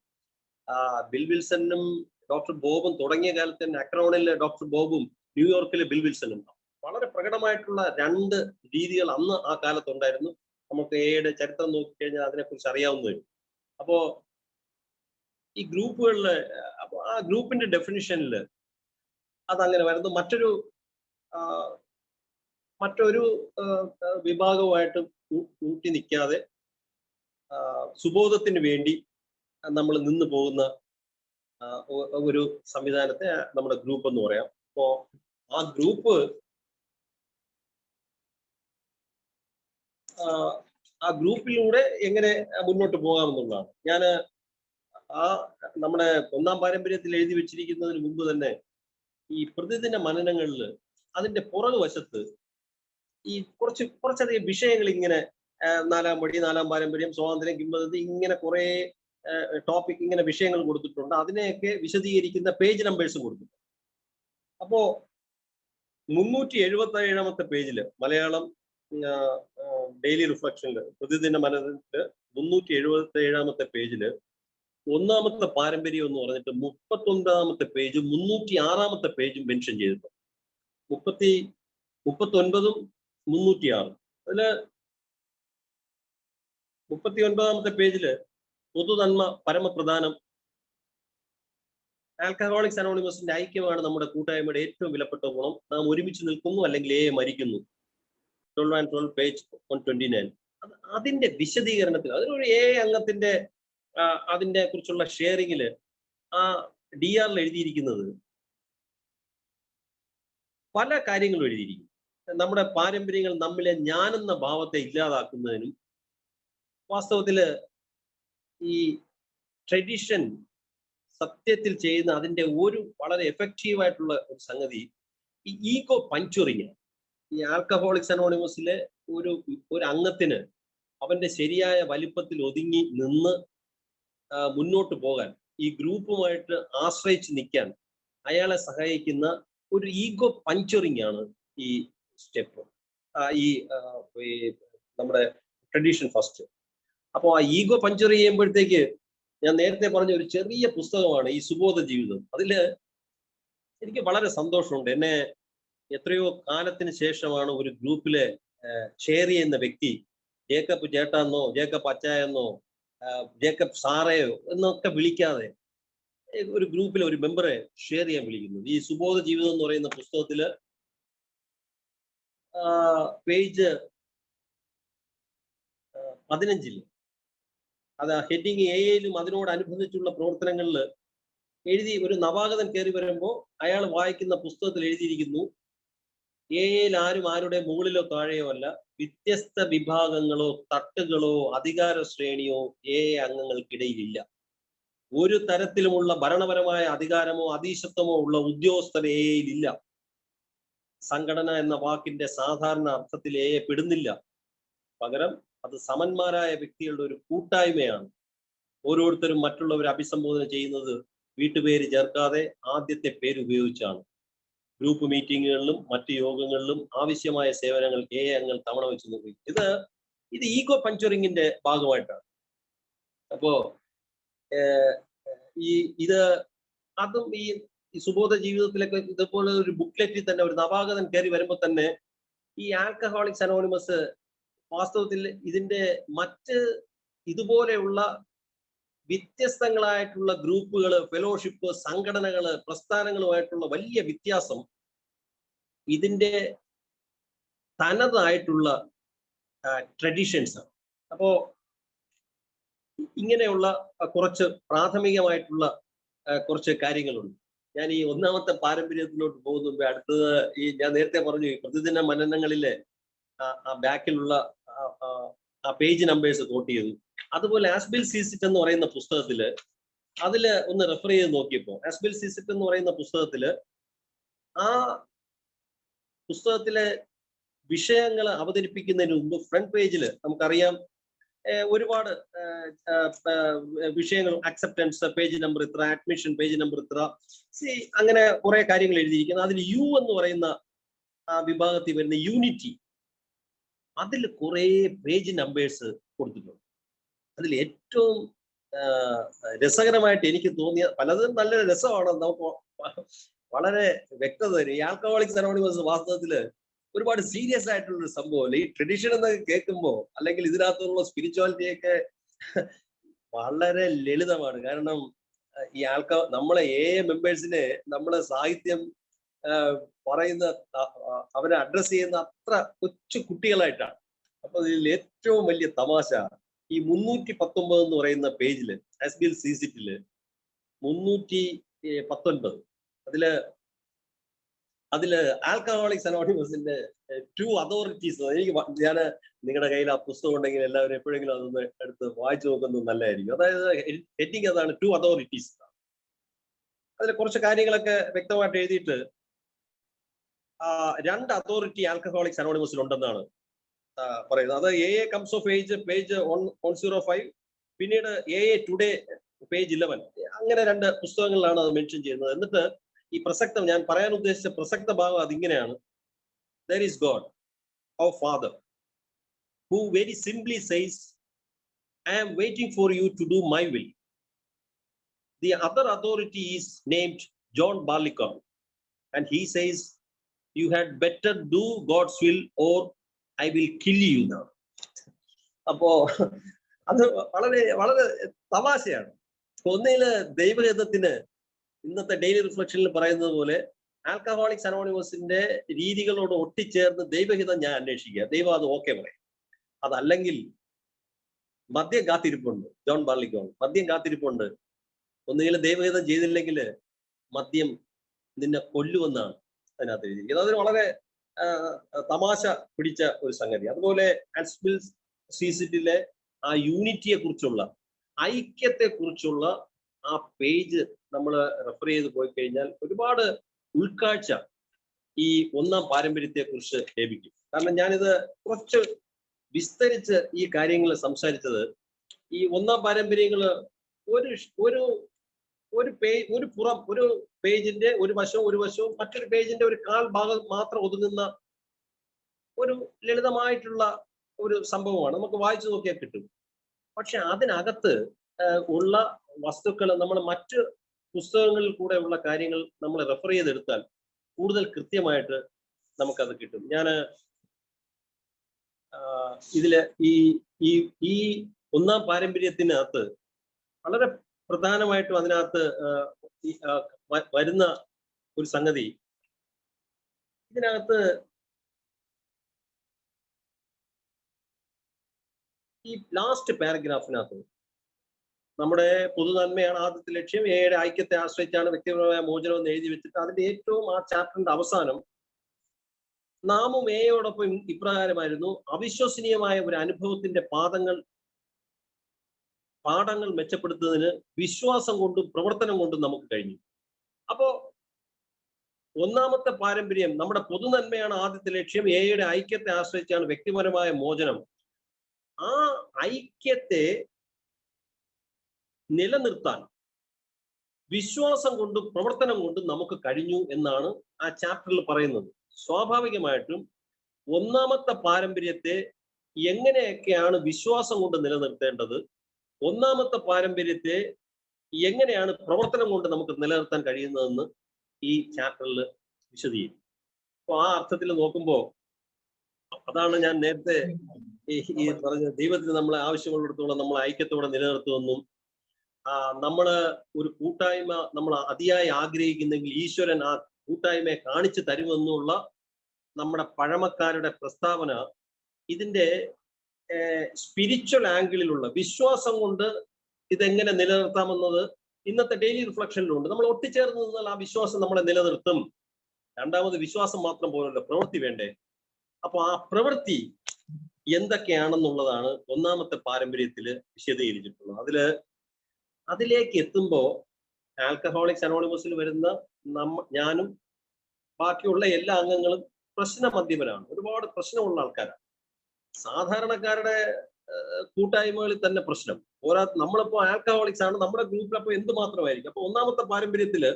ബിൽ വിൽസണും ഡോക്ടർ ബോബും തുടങ്ങിയ കാലത്ത് തന്നെ അക്രോണിലെ ഡോക്ടർ ബോബും ന്യൂയോർക്കിലെ ബിൽ വിൽസണും വളരെ പ്രകടമായിട്ടുള്ള 2 രീതികൾ അന്ന് ആ കാലത്തുണ്ടായിരുന്നു. നമുക്ക് എയുടെ ചരിത്രം നോക്കിക്കഴിഞ്ഞാൽ അതിനെക്കുറിച്ച് അറിയാവുന്ന വരും. അപ്പോ ഈ ഗ്രൂപ്പുകളില് ആ ഗ്രൂപ്പിന്റെ ഡെഫിനിഷനിൽ അതങ്ങനെ വരുന്നു. മറ്റൊരു വിഭാഗവുമായിട്ട് കൂട്ടി നിൽക്കാതെ സുബോധത്തിന് വേണ്ടി നമ്മൾ നിന്ന് പോകുന്ന ഒരു സംവിധാനത്തെ നമ്മുടെ ഗ്രൂപ്പ് എന്ന് പറയാം. അപ്പോ ആ ഗ്രൂപ്പിലൂടെ എങ്ങനെ മുന്നോട്ട് പോകാമെന്നുള്ളതാണ്. ഞാൻ നമ്മുടെ 1-ാം പാരമ്പര്യത്തിൽ എഴുതി വെച്ചിരിക്കുന്നതിന് മുമ്പ് തന്നെ ഈ പ്രതിദിന മനനങ്ങളിൽ അതിന്റെ പുറകു വശത്ത് ഈ കുറച്ചധികം വിഷയങ്ങൾ ഇങ്ങനെ 4-ാം പടി, 4-ാം പാരമ്പര്യം, സ്വാതന്ത്ര്യം, കിംവദന്തി, ഇങ്ങനെ കുറെ ടോപ്പിക് ഇങ്ങനെ വിഷയങ്ങൾ കൊടുത്തിട്ടുണ്ട്. അതിനെയൊക്കെ വിശദീകരിക്കുന്ന പേജ് നമ്പേഴ്സും കൊടുത്തിട്ടുണ്ട്. അപ്പോ 377-ാമത്തെ പേജില് മലയാളം ഡെയിലി റിഫ്ലക്ഷനിൽ പ്രതിദിന മനനത്തില് 377-ാമത്തെ പേജില് 1-ാമത്തെ പാരമ്പര്യം എന്ന് പറഞ്ഞിട്ട് 39-ാമത്തെ പേജും 306-ാമത്തെ പേജും മെൻഷൻ ചെയ്തിട്ടുണ്ട്. 39-ഉം 306-ഉം. അതില് 39-ാമത്തെ പേജില് പൊതുനന്മ പരമപ്രധാനം, ആൽക്കഹോളിക്സ് അനോണിമസിന്റെ ഐക്യമാണ് നമ്മുടെ കൂട്ടായ്മയുടെ ഏറ്റവും വിലപ്പെട്ട ഗുണം. നാം ഒരുമിച്ച് നിൽക്കുന്നു, അല്ലെങ്കിൽ മരിക്കുന്നു. 12 and 12 പേജ് 129. അതിന്റെ വിശദീകരണത്തിൽ അതിനൊരു അംഗത്തിന്റെ അതിന്റെ കുറിച്ചുള്ള ഷെയറിങ്ങില് ആ DR എഴുതിയിരിക്കുന്നത് പല കാര്യങ്ങളും എഴുതിയിരിക്കും. നമ്മുടെ പാരമ്പര്യങ്ങൾ നമ്മിലെ ഞാനെന്ന ഭാവത്തെ ഇല്ലാതാക്കുന്നതിനും, വാസ്തവത്തില് ഈ ട്രഡീഷൻ സത്യത്തിൽ ചെയ്യുന്ന അതിന്റെ ഒരു വളരെ എഫക്റ്റീവായിട്ടുള്ള ഒരു സംഗതി ഈ ഈഗോ പഞ്ച്വറിങ്. ഈ ആൽക്കഹോളിക്സ് അനോണിമസിലെ ഒരു അംഗത്തിന് അവന്റെ ശരിയായ വലിപ്പത്തിൽ ഒതുങ്ങി നിന്ന് മുന്നോട്ട് പോകാൻ, ഈ ഗ്രൂപ്പുമായിട്ട് ആശ്രയിച്ച് നിൽക്കാൻ അയാളെ സഹായിക്കുന്ന ഒരു ഈഗോ പഞ്ച്വറിങ് ആണ് ഈ സ്റ്റെപ്പ്, ഈ നമ്മുടെ ട്രഡീഷൻ ഫസ്റ്റ്. അപ്പോൾ ആ ഈഗോ പഞ്ച്വർ ചെയ്യുമ്പോഴത്തേക്ക് ഞാൻ നേരത്തെ പറഞ്ഞ ഒരു ചെറിയ പുസ്തകമാണ് ഈ സുബോധ ജീവിതം. അതില് എനിക്ക് വളരെ സന്തോഷമുണ്ട്. എന്നെ എത്രയോ കാലത്തിന് ശേഷമാണ് ഒരു ഗ്രൂപ്പില് ഷെയർ ചെയ്യുന്ന വ്യക്തി ജേക്കബ് ചേട്ടാന്നോ, ജേക്കബ് അച്ചായെന്നോ, ജേക്കബ് സാറയോ എന്നൊക്കെ വിളിക്കാതെ ഒരു ഗ്രൂപ്പിലെ ഒരു മെമ്പറെ ഷെയർ ചെയ്യാൻ വിളിക്കുന്നത്. ഈ സുബോധ ജീവിതം എന്ന് പറയുന്ന പുസ്തകത്തില് പേജ് 15 അത് ഹെഡിങ് AA-ലും അതിനോടനുബന്ധിച്ചുള്ള പ്രവർത്തനങ്ങളിൽ എഴുതി. ഒരു നവാഗതൻ കയറി വരുമ്പോൾ അയാൾ വായിക്കുന്ന പുസ്തകത്തിൽ എഴുതിയിരിക്കുന്നു, AA-ൽ ആരും ആരുടെ മുകളിലോ താഴെയോ അല്ല, വ്യത്യസ്ത വിഭാഗങ്ങളോ തട്ടുകളോ അധികാര ശ്രേണിയോ AA അംഗങ്ങൾക്കിടയിലില്ല. ഒരു തരത്തിലുമുള്ള ഭരണപരമായ അധികാരമോ അധീശത്വമോ ഉള്ള ഉദ്യോഗസ്ഥർ AA-ൽ ഇല്ല. സംഘടന എന്ന വാക്കിന്റെ സാധാരണ അർത്ഥത്തിൽ AA പെടുന്നില്ല. പകരം അത് സമന്മാരായ വ്യക്തികളുടെ ഒരു കൂട്ടായ്മയാണ്. ഓരോരുത്തരും മറ്റുള്ളവരെ അഭിസംബോധന ചെയ്യുന്നത് വീട്ടുപേര് ചേർക്കാതെ ആദ്യത്തെ പേര് ഉപയോഗിച്ചാണ്. ഗ്രൂപ്പ് മീറ്റിങ്ങുകളിലും മറ്റു യോഗങ്ങളിലും ആവശ്യമായ സേവനങ്ങൾ AA അംഗങ്ങൾ തവണ വെച്ച് നോക്കി. ഇത് ഈഗോ പഞ്ച്വറിങ്ങിന്റെ ഭാഗമായിട്ടാണ്. അപ്പോ അതും ഈ സുബോധ ജീവിതത്തിലൊക്കെ ഇതുപോലെ ഒരു ബുക്ക്ലെറ്റിൽ തന്നെ ഒരു നവാഗതൻ കയറി വരുമ്പോൾ തന്നെ ഈ ആൽക്കഹോളിക്സ് അനോണിമസ് വാസ്തവത്തിൽ ഇതിന്റെ മറ്റ് ഇതുപോലെയുള്ള വ്യത്യസ്തങ്ങളായിട്ടുള്ള ഗ്രൂപ്പുകള്, ഫെലോഷിപ്പ്, സംഘടനകള്, പ്രസ്ഥാനങ്ങളുമായിട്ടുള്ള വലിയ വ്യത്യാസം ഇതിന്റെ തനതായിട്ടുള്ള ട്രഡീഷൻസ് ആണ്. അപ്പോ ഇങ്ങനെയുള്ള കുറച്ച് പ്രാഥമികമായിട്ടുള്ള കുറച്ച് കാര്യങ്ങളുണ്ട്. ഞാൻ ഈ ഒന്നാമത്തെ പാരമ്പര്യത്തിലോട്ട് പോകുന്ന മുമ്പ് അടുത്തത് ഞാൻ നേരത്തെ പറഞ്ഞു പ്രതിദിന മനനങ്ങളിലെ ആ ബാക്കിലുള്ള ആ പേജ് നമ്പേഴ്സ് നോട്ട് ചെയ്തു. അതുപോലെ ആസ്ബിൽ സീസിറ്റ് എന്ന് പറയുന്ന പുസ്തകത്തില് അതില് ഒന്ന് റെഫർ ചെയ്ത് നോക്കിയപ്പോ ആസ്ബിൽ സീസിറ്റ് എന്ന് പറയുന്ന പുസ്തകത്തില് ആ പുസ്തകത്തിലെ വിഷയങ്ങൾ അവതരിപ്പിക്കുന്നതിന് മുമ്പ് ഫ്രണ്ട് പേജിൽ നമുക്കറിയാം ഒരുപാട് വിഷയങ്ങൾ, അക്സെപ്റ്റൻസ് പേജ് നമ്പർ ഇത്ര, അഡ്മിഷൻ പേജ് നമ്പർ ഇത്ര, അങ്ങനെ കുറെ കാര്യങ്ങൾ എഴുതിയിരിക്കുന്നത്. അതിൽ U എന്ന് പറയുന്ന ആ വിഭാഗത്തിൽ വരുന്ന യൂണിറ്റി, അതിൽ കുറെ പേജ് നമ്പേഴ്സ് കൊടുത്തിട്ടുണ്ട്. അതിൽ ഏറ്റവും രസകരമായിട്ട് എനിക്ക് തോന്നിയ, പലതും നല്ല രസമാണ്, നമുക്ക് വളരെ വ്യക്തത തരും. ഈ ആൽക്കഹോളിക്സ് അനോണിമസ് വാസ്തവത്തില് ഒരുപാട് സീരിയസ് ആയിട്ടുള്ള ഒരു സംഭവമല്ല. ഈ ട്രഡീഷൻ എന്നൊക്കെ കേൾക്കുമ്പോൾ അല്ലെങ്കിൽ ഇതിനകത്തുള്ള സ്പിരിച്വാലിറ്റിയൊക്കെ വളരെ ലളിതമാണ്. കാരണം ഈ നമ്മളെ മെമ്പേഴ്സിനെ നമ്മളെ സാഹിത്യം പറയുന്ന, അവരെ അഡ്രസ് ചെയ്യുന്ന അത്ര കൊച്ചു കുട്ടികളായിട്ടാണ്. അപ്പൊ ഇതിൽ ഏറ്റവും വലിയ തമാശ ഈ 319 എന്ന് പറയുന്ന പേജില് ആസ്ബിൽ സീസിറ്റില് 319 അതില് ആൽക്കഹോളിക്സ് അനോണിമസിന്റെ 2 അതോറിറ്റീസ്. ഞാൻ നിങ്ങളുടെ കയ്യിൽ ആ പുസ്തകം ഉണ്ടെങ്കിൽ എല്ലാവരും എപ്പോഴെങ്കിലും അതൊന്ന് എടുത്ത് വായിച്ചു നോക്കുന്നത് നല്ലതായിരിക്കും. അതായത് ഹെഡിങ് അതാണ് 2 അതോറിറ്റീസ്. അതിൽ കുറച്ച് കാര്യങ്ങളൊക്കെ വ്യക്തമായിട്ട് എഴുതിയിട്ട് 2 അതോറിറ്റി ആൽക്കഹോളിക്സ് അനോണിമസിൽ ഉണ്ടെന്നാണ് പറയുന്നത്. അത് AA comes of age page 105, പിന്നീട് AA ടുഡേ പേജ് 11. അങ്ങനെ 2 പുസ്തകങ്ങളിലാണ് അത് മെൻഷൻ ചെയ്യുന്നത്. എന്നിട്ട് ഈ പ്രസക്തം, ഞാൻ പറയാൻ ഉദ്ദേശിച്ച പ്രസക്ത ഭാഗം അതിങ്ങനെയാണ്: There is God, our Father, who very simply says, I am waiting for you to do my will. The other authority is named John Barleycorn, and he says, you had better do God's will or I will kill you now. അപ്പോ അത് വളരെ വളരെ തമാശയാണ്. ഒന്നില് ദൈവഹിതത്തിന് ഇന്നത്തെ daily റിഫ്ലക്ഷനിൽ പറയുന്നത് പോലെ alcoholics അനോണിമസിന്റെ രീതികളോട് ഒട്ടിച്ചേർന്ന് ദൈവഹിതം ഞാൻ അന്വേഷിക്കുക, ദൈവം അത് ഓക്കെ പറയും. അതല്ലെങ്കിൽ മദ്യം കാത്തിരിപ്പുണ്ട്. ജോൺ ബാർലിക്കോൺ മദ്യം കാത്തിരിപ്പുണ്ട്. ഒന്നുകിൽ ദൈവഹിതം ചെയ്തില്ലെങ്കിൽ മദ്യം നിന്നെ കൊല്ലുമെന്നാണ് അതിനകത്ത് എഴുതിയിരിക്കുന്നത്. അതൊരു വളരെ തമാശ പിടിച്ച ഒരു സംഗതി. അതുപോലെ ആൽസ്ബിൽ സീസിറ്റിലെ ആ യൂണിറ്റിയെ കുറിച്ചുള്ള, ഐക്യത്തെ കുറിച്ചുള്ള ആ പേജ് നമ്മൾ റെഫർ ചെയ്ത് പോയി കഴിഞ്ഞാൽ ഒരുപാട് ഉൾക്കാഴ്ച ഈ ഒന്നാം പാരമ്പര്യത്തെ കുറിച്ച് ലഭിക്കും. കാരണം ഞാനിത് കുറച്ച് വിസ്തരിച്ച് ഈ കാര്യങ്ങൾ സംസാരിച്ചത്, ഈ ഒന്നാം പാരമ്പര്യങ്ങള് ഒരു പേജിന്റെ ഒരു വശവും മറ്റൊരു പേജിന്റെ ഒരു കാൽ ഭാഗം മാത്രം ഒതുങ്ങുന്ന ഒരു ലളിതമായിട്ടുള്ള ഒരു സംഭവമാണ്. നമുക്ക് വായിച്ചു നോക്കിയാൽ കിട്ടും. പക്ഷെ അതിനകത്ത് ഉള്ള വസ്തുക്കൾ നമ്മൾ മറ്റ് പുസ്തകങ്ങളിൽ കൂടെ ഉള്ള കാര്യങ്ങൾ നമ്മൾ റെഫർ ചെയ്തെടുത്താൽ കൂടുതൽ കൃത്യമായിട്ട് നമുക്കത് കിട്ടും. ഞാൻ ഇതില് ഈ ഒന്നാം പാരമ്പര്യത്തിനകത്ത് വളരെ പ്രധാനമായിട്ടും അതിനകത്ത് വരുന്ന ഒരു സംഗതി, ഇതിനകത്ത് ഈ ലാസ്റ്റ് പാരഗ്രാഫിനകത്ത് നമ്മുടെ പൊതുനന്മയാണ് ആദ്യത്തെ ലക്ഷ്യം, ഏഴ് ഐക്യത്തെ ആശ്രയിച്ചാണ് വ്യക്തിപരമായ മോചനം എന്ന് എഴുതി വെച്ചിട്ട് അതിന്റെ ഏറ്റവും ആ ചാപ്റ്ററിന്റെ അവസാനം നാമും ഏയോടൊപ്പം ഇപ്രകാരമായിരുന്നു, അവിശ്വസനീയമായ ഒരു അനുഭവത്തിന്റെ പാഠങ്ങൾ മെച്ചപ്പെടുത്തുന്നതിന് വിശ്വാസം കൊണ്ടും പ്രവർത്തനം കൊണ്ടും നമുക്ക് കഴിഞ്ഞു. അപ്പോ ഒന്നാമത്തെ പാരമ്പര്യം നമ്മുടെ പൊതുനന്മയാണ് ആദ്യത്തെ ലക്ഷ്യം, ഏയുടെ ഐക്യത്തെ ആശ്രയിച്ചാണ് വ്യക്തിപരമായ മോചനം. ആ ഐക്യത്തെ നിലനിർത്താൻ വിശ്വാസം കൊണ്ടും പ്രവർത്തനം കൊണ്ടും നമുക്ക് കഴിഞ്ഞു എന്നാണ് ആ ചാപ്റ്ററിൽ പറയുന്നത്. സ്വാഭാവികമായിട്ടും ഒന്നാമത്തെ പാരമ്പര്യത്തെ എങ്ങനെയൊക്കെയാണ് വിശ്വാസം കൊണ്ട് നിലനിർത്തേണ്ടത്, ഒന്നാമത്തെ പാരമ്പര്യത്തെ എങ്ങനെയാണ് പ്രവർത്തനം കൊണ്ട് നമുക്ക് നിലനിർത്താൻ കഴിയുന്നതെന്ന് ഈ ചാപ്റ്ററിൽ വിശദീകരിക്കും. അപ്പൊ ആ അർത്ഥത്തിൽ നോക്കുമ്പോൾ അതാണ് ഞാൻ നേരത്തെ ഈ പറഞ്ഞ, ദൈവത്തിന് നമ്മളെ ആവശ്യമുള്ളിടത്തോളം നമ്മൾ ഐക്യത്തോടെ നിലനിർത്തുമെന്നും നമ്മള് ഒരു കൂട്ടായ്മ നമ്മൾ അതിയായി ആഗ്രഹിക്കുന്നെങ്കിൽ ഈശ്വരൻ ആ കൂട്ടായ്മയെ കാണിച്ചു തരുമെന്നുള്ള നമ്മുടെ പഴമക്കാരുടെ പ്രസ്താവന ഇതിന്റെ സ്പിരിച്വൽ ആംഗിളിലുള്ള വിശ്വാസം കൊണ്ട് ഇതെങ്ങനെ നിലനിർത്താമെന്നത് ഇന്നത്തെ ഡെയിലി റിഫ്ലക്ഷനിലുണ്ട്. നമ്മൾ ഒട്ടിച്ചേർന്ന് നിന്നാൽ ആ വിശ്വാസം നമ്മളെ നിലനിർത്തും. രണ്ടാമത് വിശ്വാസം മാത്രം പോലല്ലോ, പ്രവൃത്തി വേണ്ടേ. അപ്പൊ ആ പ്രവൃത്തി എന്തൊക്കെയാണെന്നുള്ളതാണ് ഒന്നാമത്തെ പാരമ്പര്യത്തിൽ വിശദീകരിച്ചിട്ടുള്ളത്. അതിലേക്ക് എത്തുമ്പോ ആൽക്കഹോളിക്സ് അനോണിമസിൽ വരുന്ന ഞാനും ബാക്കിയുള്ള എല്ലാ അംഗങ്ങളും പ്രശ്നമദ്യപരാണ്, ഒരുപാട് പ്രശ്നമുള്ള ആൾക്കാരാണ്. സാധാരണക്കാരുടെ കൂട്ടായ്മകളിൽ തന്നെ പ്രശ്നം. നമ്മളിപ്പോ ആൽക്കഹോളിക്സ് ആണ്, നമ്മുടെ ഗ്രൂപ്പിൽ അപ്പൊ എന്തുമാത്രമായിരിക്കും. അപ്പൊ ഒന്നാമത്തെ പാരമ്പര്യത്തില്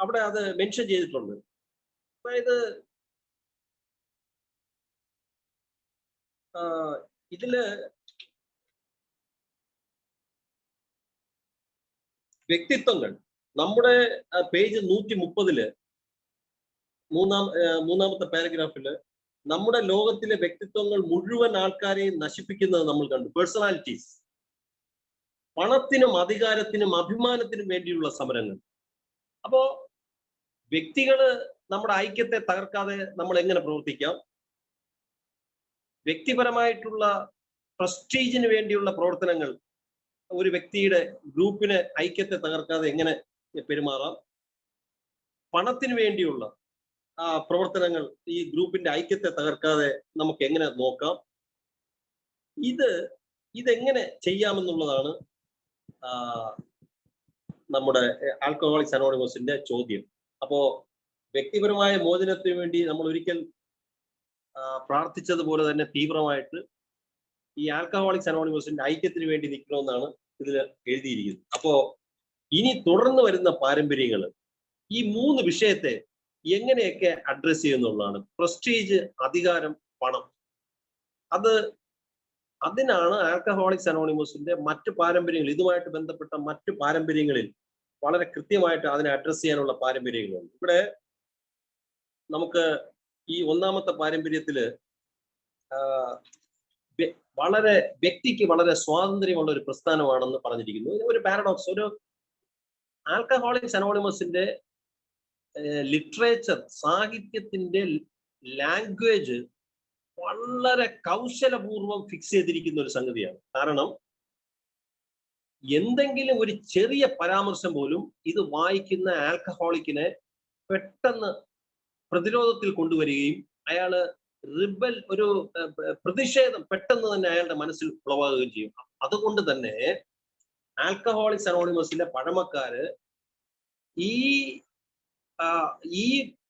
അവിടെ അത് മെൻഷൻ ചെയ്തിട്ടുണ്ട്. അതായത് ഇതില് വ്യക്തിത്വങ്ങൾ, നമ്മുടെ പേജ് 130 മൂന്നാമത്തെ പാരഗ്രാഫില് നമ്മുടെ ലോകത്തിലെ വ്യക്തിത്വങ്ങൾ മുഴുവൻ ആൾക്കാരെയും നശിപ്പിക്കുന്നത് നമ്മൾ കണ്ടു. പേഴ്സണാലിറ്റീസ്, പണത്തിനും അധികാരത്തിനും അഭിമാനത്തിനും വേണ്ടിയുള്ള സമരങ്ങൾ. അപ്പോ വ്യക്തികള് നമ്മുടെ ഐക്യത്തെ തകർക്കാതെ നമ്മൾ എങ്ങനെ പ്രവർത്തിക്കാം, വ്യക്തിപരമായിട്ടുള്ള പ്രസ്റ്റീജിന് വേണ്ടിയുള്ള പ്രവർത്തനങ്ങൾ, ഒരു വ്യക്തിയുടെ ഗ്രൂപ്പിനെ ഐക്യത്തെ തകർക്കാതെ എങ്ങനെ പെരുമാറാം, പണത്തിന് വേണ്ടിയുള്ള പ്രവർത്തനങ്ങൾ ഈ ഗ്രൂപ്പിന്റെ ഐക്യത്തെ തകർക്കാതെ നമുക്ക് എങ്ങനെ നോക്കാം, ഇതെങ്ങനെ ചെയ്യാമെന്നുള്ളതാണ് നമ്മുടെ ആൽക്കഹോളിക്സ് അനോണിമസിന്റെ ചോദ്യം. അപ്പോ വ്യക്തിപരമായ മോചനത്തിന് വേണ്ടി നമ്മൾ ഒരിക്കൽ പ്രാർത്ഥിച്ചതുപോലെ തന്നെ തീവ്രമായിട്ട് ഈ ആൽക്കഹോളിക്സ് അനോണിമസിന്റെ ഐക്യത്തിന് വേണ്ടി നിൽക്കണമെന്നാണ് ഇതിൽ എഴുതിയിരിക്കുന്നത്. അപ്പോ ഇനി തുടർന്ന് വരുന്ന പാരമ്പര്യങ്ങൾ ഈ 3 വിഷയത്തെ എങ്ങനെയൊക്കെ അഡ്രസ് ചെയ്യുന്നുള്ളതാണ്. പ്രസ്റ്റീജ്, അധികാരം, പണം. അതിനാണ് ആൽക്കഹോളിക്സ് അനോണിമസിന്റെ മറ്റു പാരമ്പര്യങ്ങൾ, ഇതുമായിട്ട് ബന്ധപ്പെട്ട മറ്റു പാരമ്പര്യങ്ങളിൽ വളരെ കൃത്യമായിട്ട് അതിനെ അഡ്രസ് ചെയ്യാനുള്ള പാരമ്പര്യങ്ങളുണ്ട്. ഇവിടെ നമുക്ക് ഈ ഒന്നാമത്തെ പാരമ്പര്യത്തില് വളരെ വ്യക്തിക്ക് വളരെ സ്വാതന്ത്ര്യമുള്ള ഒരു പ്രസ്ഥാനമാണെന്ന് പറഞ്ഞിരിക്കുന്നു. ഒരു പാരഡോക്സ്, ആൽക്കഹോളിക്സ് അനോണിമസിന്റെ ലിറ്ററേച്ചർ, സാഹിത്യത്തിന്റെ ലാംഗ്വേജ് വളരെ കൗശലപൂർവം ഫിക്സ് ചെയ്തിരിക്കുന്ന ഒരു സംഗതിയാണ്. കാരണം എന്തെങ്കിലും ഒരു ചെറിയ പരാമർശം പോലും ഇത് വായിക്കുന്ന ആൽക്കഹോളിക്കിനെ പെട്ടെന്ന് പ്രതിരോധത്തിൽ കൊണ്ടുവരികയും അയാള് ഒരു പ്രതിഷേധം പെട്ടെന്ന് തന്നെ അയാളുടെ മനസ്സിൽ ഉളവാകുകയും ചെയ്യും. അതുകൊണ്ട് തന്നെ ആൽക്കഹോളിക്സ് അനോണിമസിലെ പഴമക്കാര് ഈ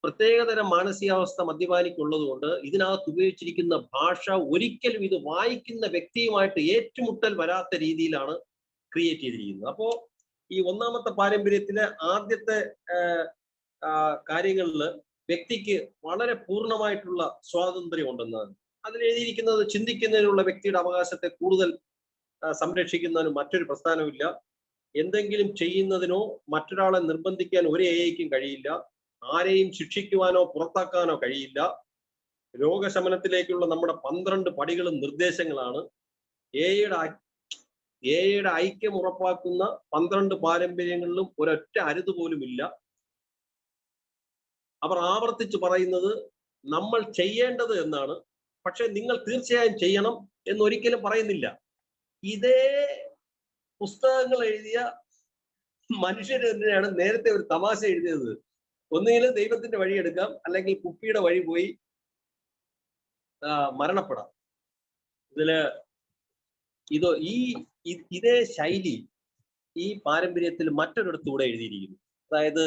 പ്രത്യേകതരം മാനസികാവസ്ഥ മദ്യപാനിക്കുള്ളത് കൊണ്ട് ഇതിനകത്ത് ഉപയോഗിച്ചിരിക്കുന്ന ഭാഷ ഒരിക്കലും ഇത് വായിക്കുന്ന വ്യക്തിയുമായിട്ട് ഏറ്റുമുട്ടൽ വരാത്ത രീതിയിലാണ് ക്രിയേറ്റ് ചെയ്തിരിക്കുന്നത്. അപ്പോ ഈ ഒന്നാമത്തെ പാരമ്പര്യത്തിലെ ആദ്യത്തെ കാര്യങ്ങളിൽ വ്യക്തിക്ക് വളരെ പൂർണ്ണമായിട്ടുള്ള സ്വാതന്ത്ര്യം ഉണ്ടെന്നാണ് അതിൽ എഴുതിയിരിക്കുന്നത്. ചിന്തിക്കുന്നതിനുള്ള വ്യക്തിയുടെ അവകാശത്തെ കൂടുതൽ സംരക്ഷിക്കുന്നതിന് മറ്റൊരു പ്രസ്ഥാനമില്ല. എന്തെങ്കിലും ചെയ്യുന്നതിനോ മറ്റൊരാളെ നിർബന്ധിക്കാൻ ഒരു എഐക്കും കഴിയില്ല. ആരെയും ശിക്ഷിക്കുവാനോ പുറത്താക്കാനോ കഴിയില്ല. രോഗശമനത്തിലേക്കുള്ള നമ്മുടെ 12 പടികളും നിർദ്ദേശങ്ങളാണ്. എഐയുടെ ഐക്യം ഉറപ്പാക്കുന്ന 12 പാരമ്പര്യങ്ങളിലും ഒരൊറ്റ അരുത് പോലും ഇല്ല. അവർ ആവർത്തിച്ച് പറയുന്നത് നമ്മൾ ചെയ്യേണ്ടത് എന്നാണ്. പക്ഷെ നിങ്ങൾ തീർച്ചയായും ചെയ്യണം എന്നൊരിക്കലും പറയുന്നില്ല. ഇതേ പുസ്തകങ്ങൾ എഴുതിയ മനുഷ്യർ തന്നെയാണ് നേരത്തെ ഒരു തമാശ എഴുതിയത്. ഒന്നുകിൽ ദൈവത്തിന്റെ വഴി എടുക്കാം, അല്ലെങ്കിൽ കുപ്പിയുടെ വഴി പോയി മരണപ്പെടാം. ഇതേ ശൈലി ഈ പാരമ്പര്യത്തിൽ മറ്റൊരിടത്തൂടെ എഴുതിയിരിക്കുന്നു. അതായത്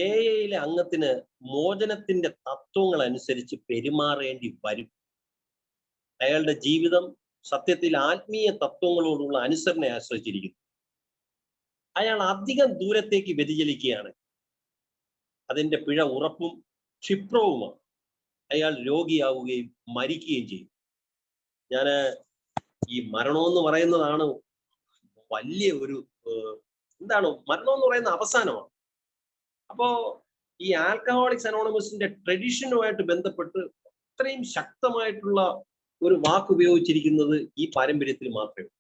എഐയിലെ അംഗത്തിന് മോചനത്തിന്റെ തത്വങ്ങൾ അനുസരിച്ച് പെരുമാറേണ്ടി വരും. അയാളുടെ ജീവിതം സത്യത്തിൽ ആത്മീയ തത്വങ്ങളോടുള്ള അനുസരണയെ ആശ്രയിച്ചിരിക്കുന്നു. അയാൾ അധികം ദൂരത്തേക്ക് വ്യതിചലിക്കുകയാണ്, അതിന്റെ പിഴ ഉറപ്പും ക്ഷിപ്രവുമാണ്. അയാൾ രോഗിയാവുകയും മരിക്കുകയും ചെയ്യും. ഈ മരണമെന്ന് പറയുന്നതാണ് വലിയ ഒരു മരണം എന്ന് പറയുന്ന അവസാനമാണ്. അപ്പോ ഈ ആൽക്കഹോളിക്സ് അനോണിമസിന്റെ ട്രഡീഷനുമായിട്ട് ബന്ധപ്പെട്ട് അത്രയും ശക്തമായിട്ടുള്ള ഒരു വാക്ക് ഉപയോഗിച്ചിരിക്കുന്നത് ഈ പാരമ്പര്യത്തിൽ മാത്രമേ.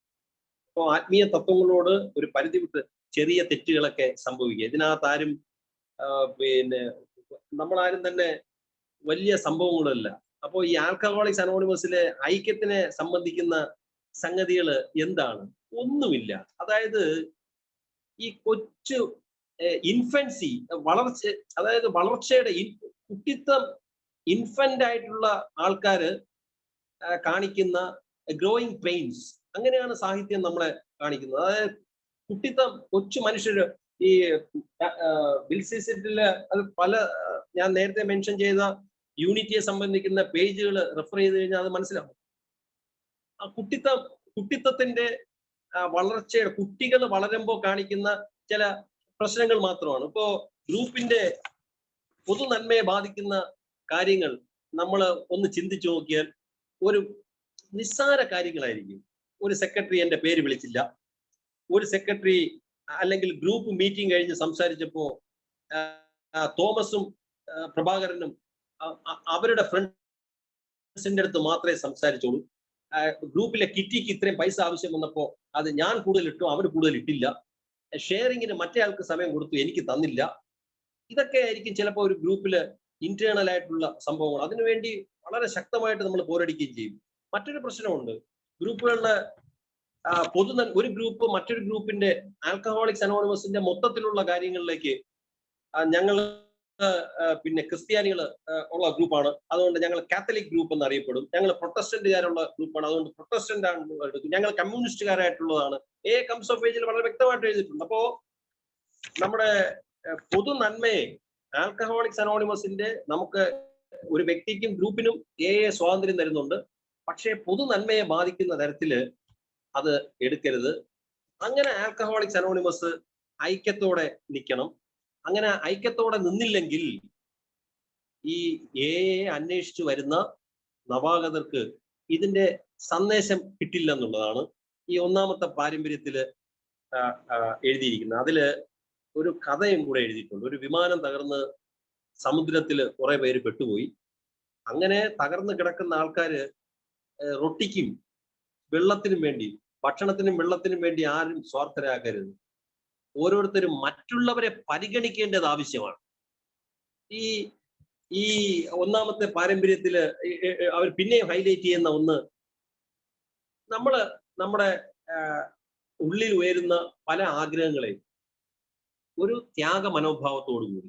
അപ്പോൾ ആത്മീയ തത്വങ്ങളോട് ഒരു പരിധി വിട്ട് ചെറിയ തെറ്റുകളൊക്കെ സംഭവിക്കുക. ഇതിനകത്ത് ആരും നമ്മളാരും തന്നെ വലിയ സംഭവങ്ങളല്ല. അപ്പോൾ ഈ ആൽക്കഹോളിക്സ് അനോണിമസിലെ ഐക്യത്തിനെ സംബന്ധിക്കുന്ന സംഗതികൾ എന്താണ്? ഒന്നുമില്ല. അതായത് ഈ കൊച്ചു ഇൻഫൻസി വളർച്ചയുടെ കുട്ടിത്തം ഇൻഫന്റ് ആയിട്ടുള്ള ആൾക്കാര് കാണിക്കുന്ന ഗ്രോയിങ് പെയിൻസ്, അങ്ങനെയാണ് സാഹിത്യം നമ്മളെ കാണിക്കുന്നത്. അതായത് കുട്ടിത്തം കൊച്ചു മനുഷ്യര് ഈ ബിൽസിറ്റില് അത് പല ഞാൻ നേരത്തെ മെൻഷൻ ചെയ്ത യൂണിറ്റിയെ സംബന്ധിക്കുന്ന പേജുകൾ റെഫർ ചെയ്ത് കഴിഞ്ഞാൽ അത് മനസ്സിലാവും. ആ കുട്ടിത്തത്തിന്റെ വളർച്ചയുടെ കുട്ടികൾ വളരുമ്പോൾ കാണിക്കുന്ന ചില പ്രശ്നങ്ങൾ മാത്രമാണ്. ഇപ്പോ ഗ്രൂപ്പിന്റെ പൊതു നന്മയെ ബാധിക്കുന്ന കാര്യങ്ങൾ നമ്മൾ ഒന്ന് ചിന്തിച്ചു നോക്കിയാൽ ഒരു നിസ്സാര കാര്യങ്ങളായിരിക്കും. ഒരു സെക്രട്ടറി എന്റെ പേര് വിളിച്ചില്ല, ഒരു സെക്രട്ടറി അല്ലെങ്കിൽ ഗ്രൂപ്പ് മീറ്റിംഗ് കഴിഞ്ഞ് സംസാരിച്ചപ്പോ തോമസും പ്രഭാകരനും അവരുടെ ഫ്രണ്ട്സിന്റെ അടുത്ത് മാത്രമേ സംസാരിച്ചോളൂ. ഗ്രൂപ്പിലെ കിറ്റിക്ക് ഇത്രയും പൈസ ആവശ്യം വന്നപ്പോ അത് ഞാൻ കൂടുതൽ ഇട്ടു, അവർ കൂടുതൽ ഇട്ടില്ല. ഷെയറിങ്ങിന് മറ്റേ ആൾക്ക് സമയം കൊടുത്തു, എനിക്ക് തന്നില്ല. ഇതൊക്കെ ആയിരിക്കും ചിലപ്പോൾ ഒരു ഗ്രൂപ്പില് ഇന്റേണൽ ആയിട്ടുള്ള സംഭവങ്ങൾ. അതിനുവേണ്ടി വളരെ ശക്തമായിട്ട് നമ്മൾ പോരടിക്കുകയും ചെയ്യും. മറ്റൊരു പ്രശ്നമുണ്ട്, ഗ്രൂപ്പുകളിലെ ഒരു ഗ്രൂപ്പ് മറ്റൊരു ഗ്രൂപ്പിന്റെ ആൽക്കഹോളിക്സ് അനോണിമസിന്റെ മൊത്തത്തിലുള്ള കാര്യങ്ങളിലേക്ക് ഞങ്ങൾ പിന്നെ ക്രിസ്ത്യാനികൾ ഉള്ള ഗ്രൂപ്പാണ്, അതുകൊണ്ട് ഞങ്ങൾ കാത്തലിക് ഗ്രൂപ്പ് എന്ന് അറിയപ്പെടും. ഞങ്ങൾ പ്രൊട്ടസ്റ്റന്റുകാരുള്ള ഗ്രൂപ്പാണ്, അതുകൊണ്ട് പ്രൊട്ടസ്റ്റന്റ് ആണ്. ഞങ്ങൾ കമ്മ്യൂണിസ്റ്റുകാരായിട്ടുള്ളതാണ്. കംസ് ഓഫ് ഏജിൽ വളരെ വ്യക്തമായിട്ട് എഴുതിയിട്ടുണ്ട്. അപ്പോ നമ്മുടെ പൊതു നന്മയെ ആൽക്കഹോളിക്സ് അനോണിമസിന്റെ നമുക്ക് ഒരു വ്യക്തിക്കും ഗ്രൂപ്പിനും സ്വാതന്ത്ര്യം തരുന്നുണ്ട്. പക്ഷേ പൊതു നന്മയെ ബാധിക്കുന്ന തരത്തില് അത് എടുക്കരുത്. അങ്ങനെ ആൽക്കഹോളിക്സ് അനോണിമസ് ഐക്യത്തോടെ നിൽക്കണം. അങ്ങനെ ഐക്യത്തോടെ നിന്നില്ലെങ്കിൽ ഈ അന്വേഷിച്ചു വരുന്ന നവാഗതർക്ക് ഇതിന്റെ സന്ദേശം കിട്ടില്ല എന്നുള്ളതാണ് ഈ ഒന്നാമത്തെ പാരമ്പര്യത്തില് എഴുതിയിരിക്കുന്നത്. അതില് ഒരു കഥയും കൂടെ എഴുതിയിട്ടുണ്ട്. ഒരു വിമാനം തകർന്ന് സമുദ്രത്തിൽ കുറെ പേര് പെട്ടുപോയി. അങ്ങനെ തകർന്ന് കിടക്കുന്ന ആൾക്കാര് റൊട്ടിക്കും വെള്ളത്തിനും വേണ്ടി, ഭക്ഷണത്തിനും വെള്ളത്തിനും വേണ്ടി ആരും സ്വാർത്ഥരാക്കരുത്. ഓരോരുത്തരും മറ്റുള്ളവരെ പരിഗണിക്കേണ്ടത് ആവശ്യമാണ്. ഈ ഈ ഒന്നാമത്തെ പാരമ്പര്യത്തില് അവർ പിന്നെയും ഹൈലൈറ്റ് ചെയ്യുന്ന ഒന്ന്, നമ്മള് നമ്മുടെ ഉള്ളിൽ ഉയരുന്ന പല ആഗ്രഹങ്ങളെയും ഒരു ത്യാഗ മനോഭാവത്തോടു കൂടി,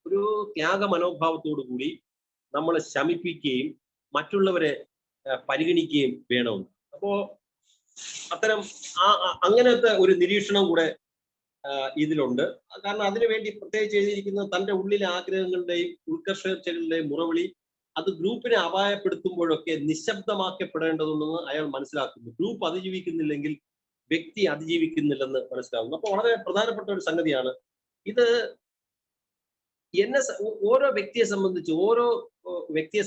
ഒരു ത്യാഗ മനോഭാവത്തോടു കൂടി നമ്മൾ ശമിപ്പിക്കുകയും മറ്റുള്ളവരെ പരിഗണിക്കുകയും വേണമെന്ന്. അപ്പോ അത്തരം അങ്ങനത്തെ ഒരു നിരീക്ഷണം കൂടെ ഇതിലുണ്ട്. കാരണം അതിനുവേണ്ടി പ്രത്യേകിച്ച് എഴുതിയിരിക്കുന്നത് തന്റെ ഉള്ളിലെ ആഗ്രഹങ്ങളുടെയും ഉത്കർഷങ്ങളുടെയും മുറവിളി അത് ഗ്രൂപ്പിനെ അപായപ്പെടുത്തുമ്പോഴൊക്കെ നിശബ്ദമാക്കപ്പെടേണ്ടതുണ്ടെന്ന് അയാൾ മനസ്സിലാക്കുന്നു. ഗ്രൂപ്പ് അതിജീവിക്കുന്നില്ലെങ്കിൽ വ്യക്തി അതിജീവിക്കുന്നില്ലെന്ന് മനസ്സിലാകുന്നു. അപ്പൊ വളരെ പ്രധാനപ്പെട്ട ഒരു സംഗതിയാണ് ഇത്. ഓരോ വ്യക്തിയെ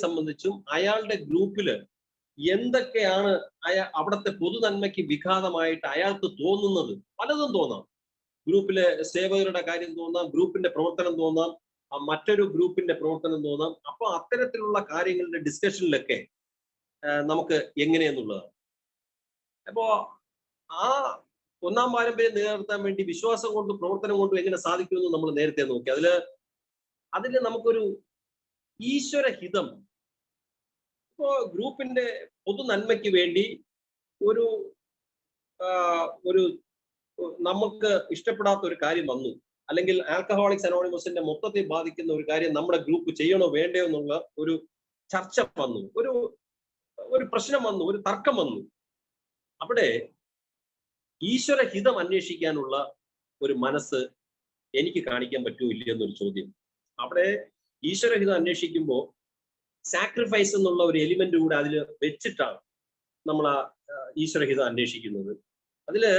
സംബന്ധിച്ചും അയാളുടെ ഗ്രൂപ്പില് എന്തൊക്കെയാണ് അവിടുത്തെ പൊതു നന്മയ്ക്ക് വിഘാതമായിട്ട് അയാൾക്ക് തോന്നുന്നത്. പലതും തോന്നാം. ഗ്രൂപ്പിലെ സേവകരുടെ കാര്യം തോന്നാം, ഗ്രൂപ്പിന്റെ പ്രവർത്തനം തോന്നാം, മറ്റൊരു ഗ്രൂപ്പിന്റെ പ്രവർത്തനം തോന്നാം. അപ്പൊ അത്തരത്തിലുള്ള കാര്യങ്ങളുടെ ഡിസ്കഷനിലൊക്കെ നമുക്ക് എങ്ങനെയെന്നുള്ളതാണ്. അപ്പോ ആ ഒന്നാം പാരമ്പര്യം നിലനിർത്താൻ വേണ്ടി വിശ്വാസം കൊണ്ടും പ്രവർത്തനം കൊണ്ടും എങ്ങനെ സാധിക്കുമെന്ന് നമ്മൾ നേരത്തെ നോക്കി. അതില് നമുക്കൊരു ഈശ്വരഹിതം, ഇപ്പോ ഗ്രൂപ്പിന്റെ പൊതു നന്മയ്ക്ക് വേണ്ടി ഒരു നമുക്ക് ഇഷ്ടപ്പെടാത്ത ഒരു കാര്യം വന്നു, അല്ലെങ്കിൽ ആൽക്കഹോളിക്സ് അനോണിമസിന്റെ മൊത്തത്തിൽ ബാധിക്കുന്ന ഒരു കാര്യം നമ്മുടെ ഗ്രൂപ്പ് ചെയ്യണോ വേണ്ടയോ എന്നുള്ള ഒരു ചർച്ച വന്നു, ഒരു പ്രശ്നം വന്നു, ഒരു തർക്കം വന്നു. അവിടെ ഈശ്വരഹിതം അന്വേഷിക്കാനുള്ള ഒരു മനസ്സ് എനിക്ക് കാണിക്കാൻ പറ്റുമോ ഇല്ലയോ എന്നൊരു ചോദ്യം. അവിടെ ഈശ്വരഹിതം അന്വേഷിക്കുമ്പോൾ സാക്രിഫൈസ് എന്നുള്ള ഒരു എലിമെന്റ് കൂടെ അതിൽ വെച്ചിട്ടാണ് നമ്മൾ ആ ഈശ്വരഹിതം അന്വേഷിക്കുന്നത്. അതില്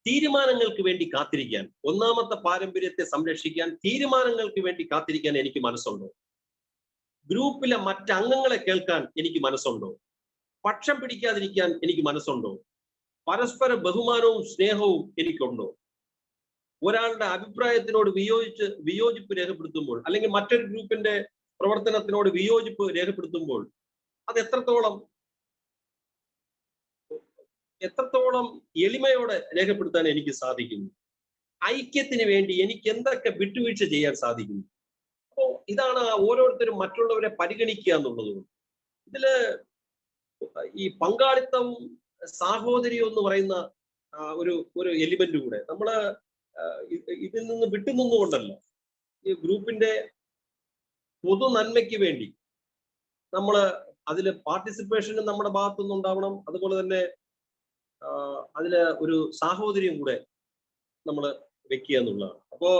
തീരുമാനങ്ങൾക്ക് വേണ്ടി കാത്തിരിക്കാൻ, ഒന്നാമത്തെ പാരമ്പര്യത്തെ സംരക്ഷിക്കാൻ തീരുമാനങ്ങൾക്ക് വേണ്ടി കാത്തിരിക്കാൻ എനിക്ക് മനസ്സുണ്ടോ? ഗ്രൂപ്പിലെ മറ്റംഗങ്ങളെ കേൾക്കാൻ എനിക്ക് മനസ്സുണ്ടോ? പക്ഷം പിടിക്കാതിരിക്കാൻ എനിക്ക് മനസ്സുണ്ടോ? പരസ്പര ബഹുമാനവും സ്നേഹവും എനിക്കുണ്ടോ? ഒരാളുടെ അഭിപ്രായത്തിനോട് വിയോജിപ്പ് രേഖപ്പെടുത്തുമ്പോൾ, അല്ലെങ്കിൽ മറ്റൊരു ഗ്രൂപ്പിന്റെ പ്രവർത്തനത്തിനോട് വിയോജിപ്പ് രേഖപ്പെടുത്തുമ്പോൾ അത് എത്രത്തോളം എളിമയോടെ രേഖപ്പെടുത്താൻ എനിക്ക് സാധിക്കുന്നു? ഐക്യത്തിന് വേണ്ടി എനിക്ക് എന്തൊക്കെ വിട്ടുവീഴ്ച ചെയ്യാൻ സാധിക്കുന്നു? അപ്പോ ഇതാണ് ഓരോരുത്തരും മറ്റുള്ളവരെ പരിഗണിക്കുക എന്നുള്ളത്. ഇതില് ഈ പങ്കാളിത്തവും സാഹോദര്യവും എന്ന് പറയുന്ന ഒരു എലിമെന്റ് കൂടെ നമ്മള് ഇതിൽ നിന്ന് വിട്ടുനിന്നുകൊണ്ടല്ല, ഈ ഗ്രൂപ്പിന്റെ പൊതു നന്മയ്ക്ക് വേണ്ടി നമ്മള് അതില് പാർട്ടിസിപ്പേഷനും നമ്മുടെ ഭാഗത്തുനിന്ന് ഉണ്ടാവണം. അതുപോലെ തന്നെ അതില് ഒരു സാഹോദര്യം കൂടെ നമ്മൾ വെക്കുക എന്നുള്ളതാണ്. അപ്പോ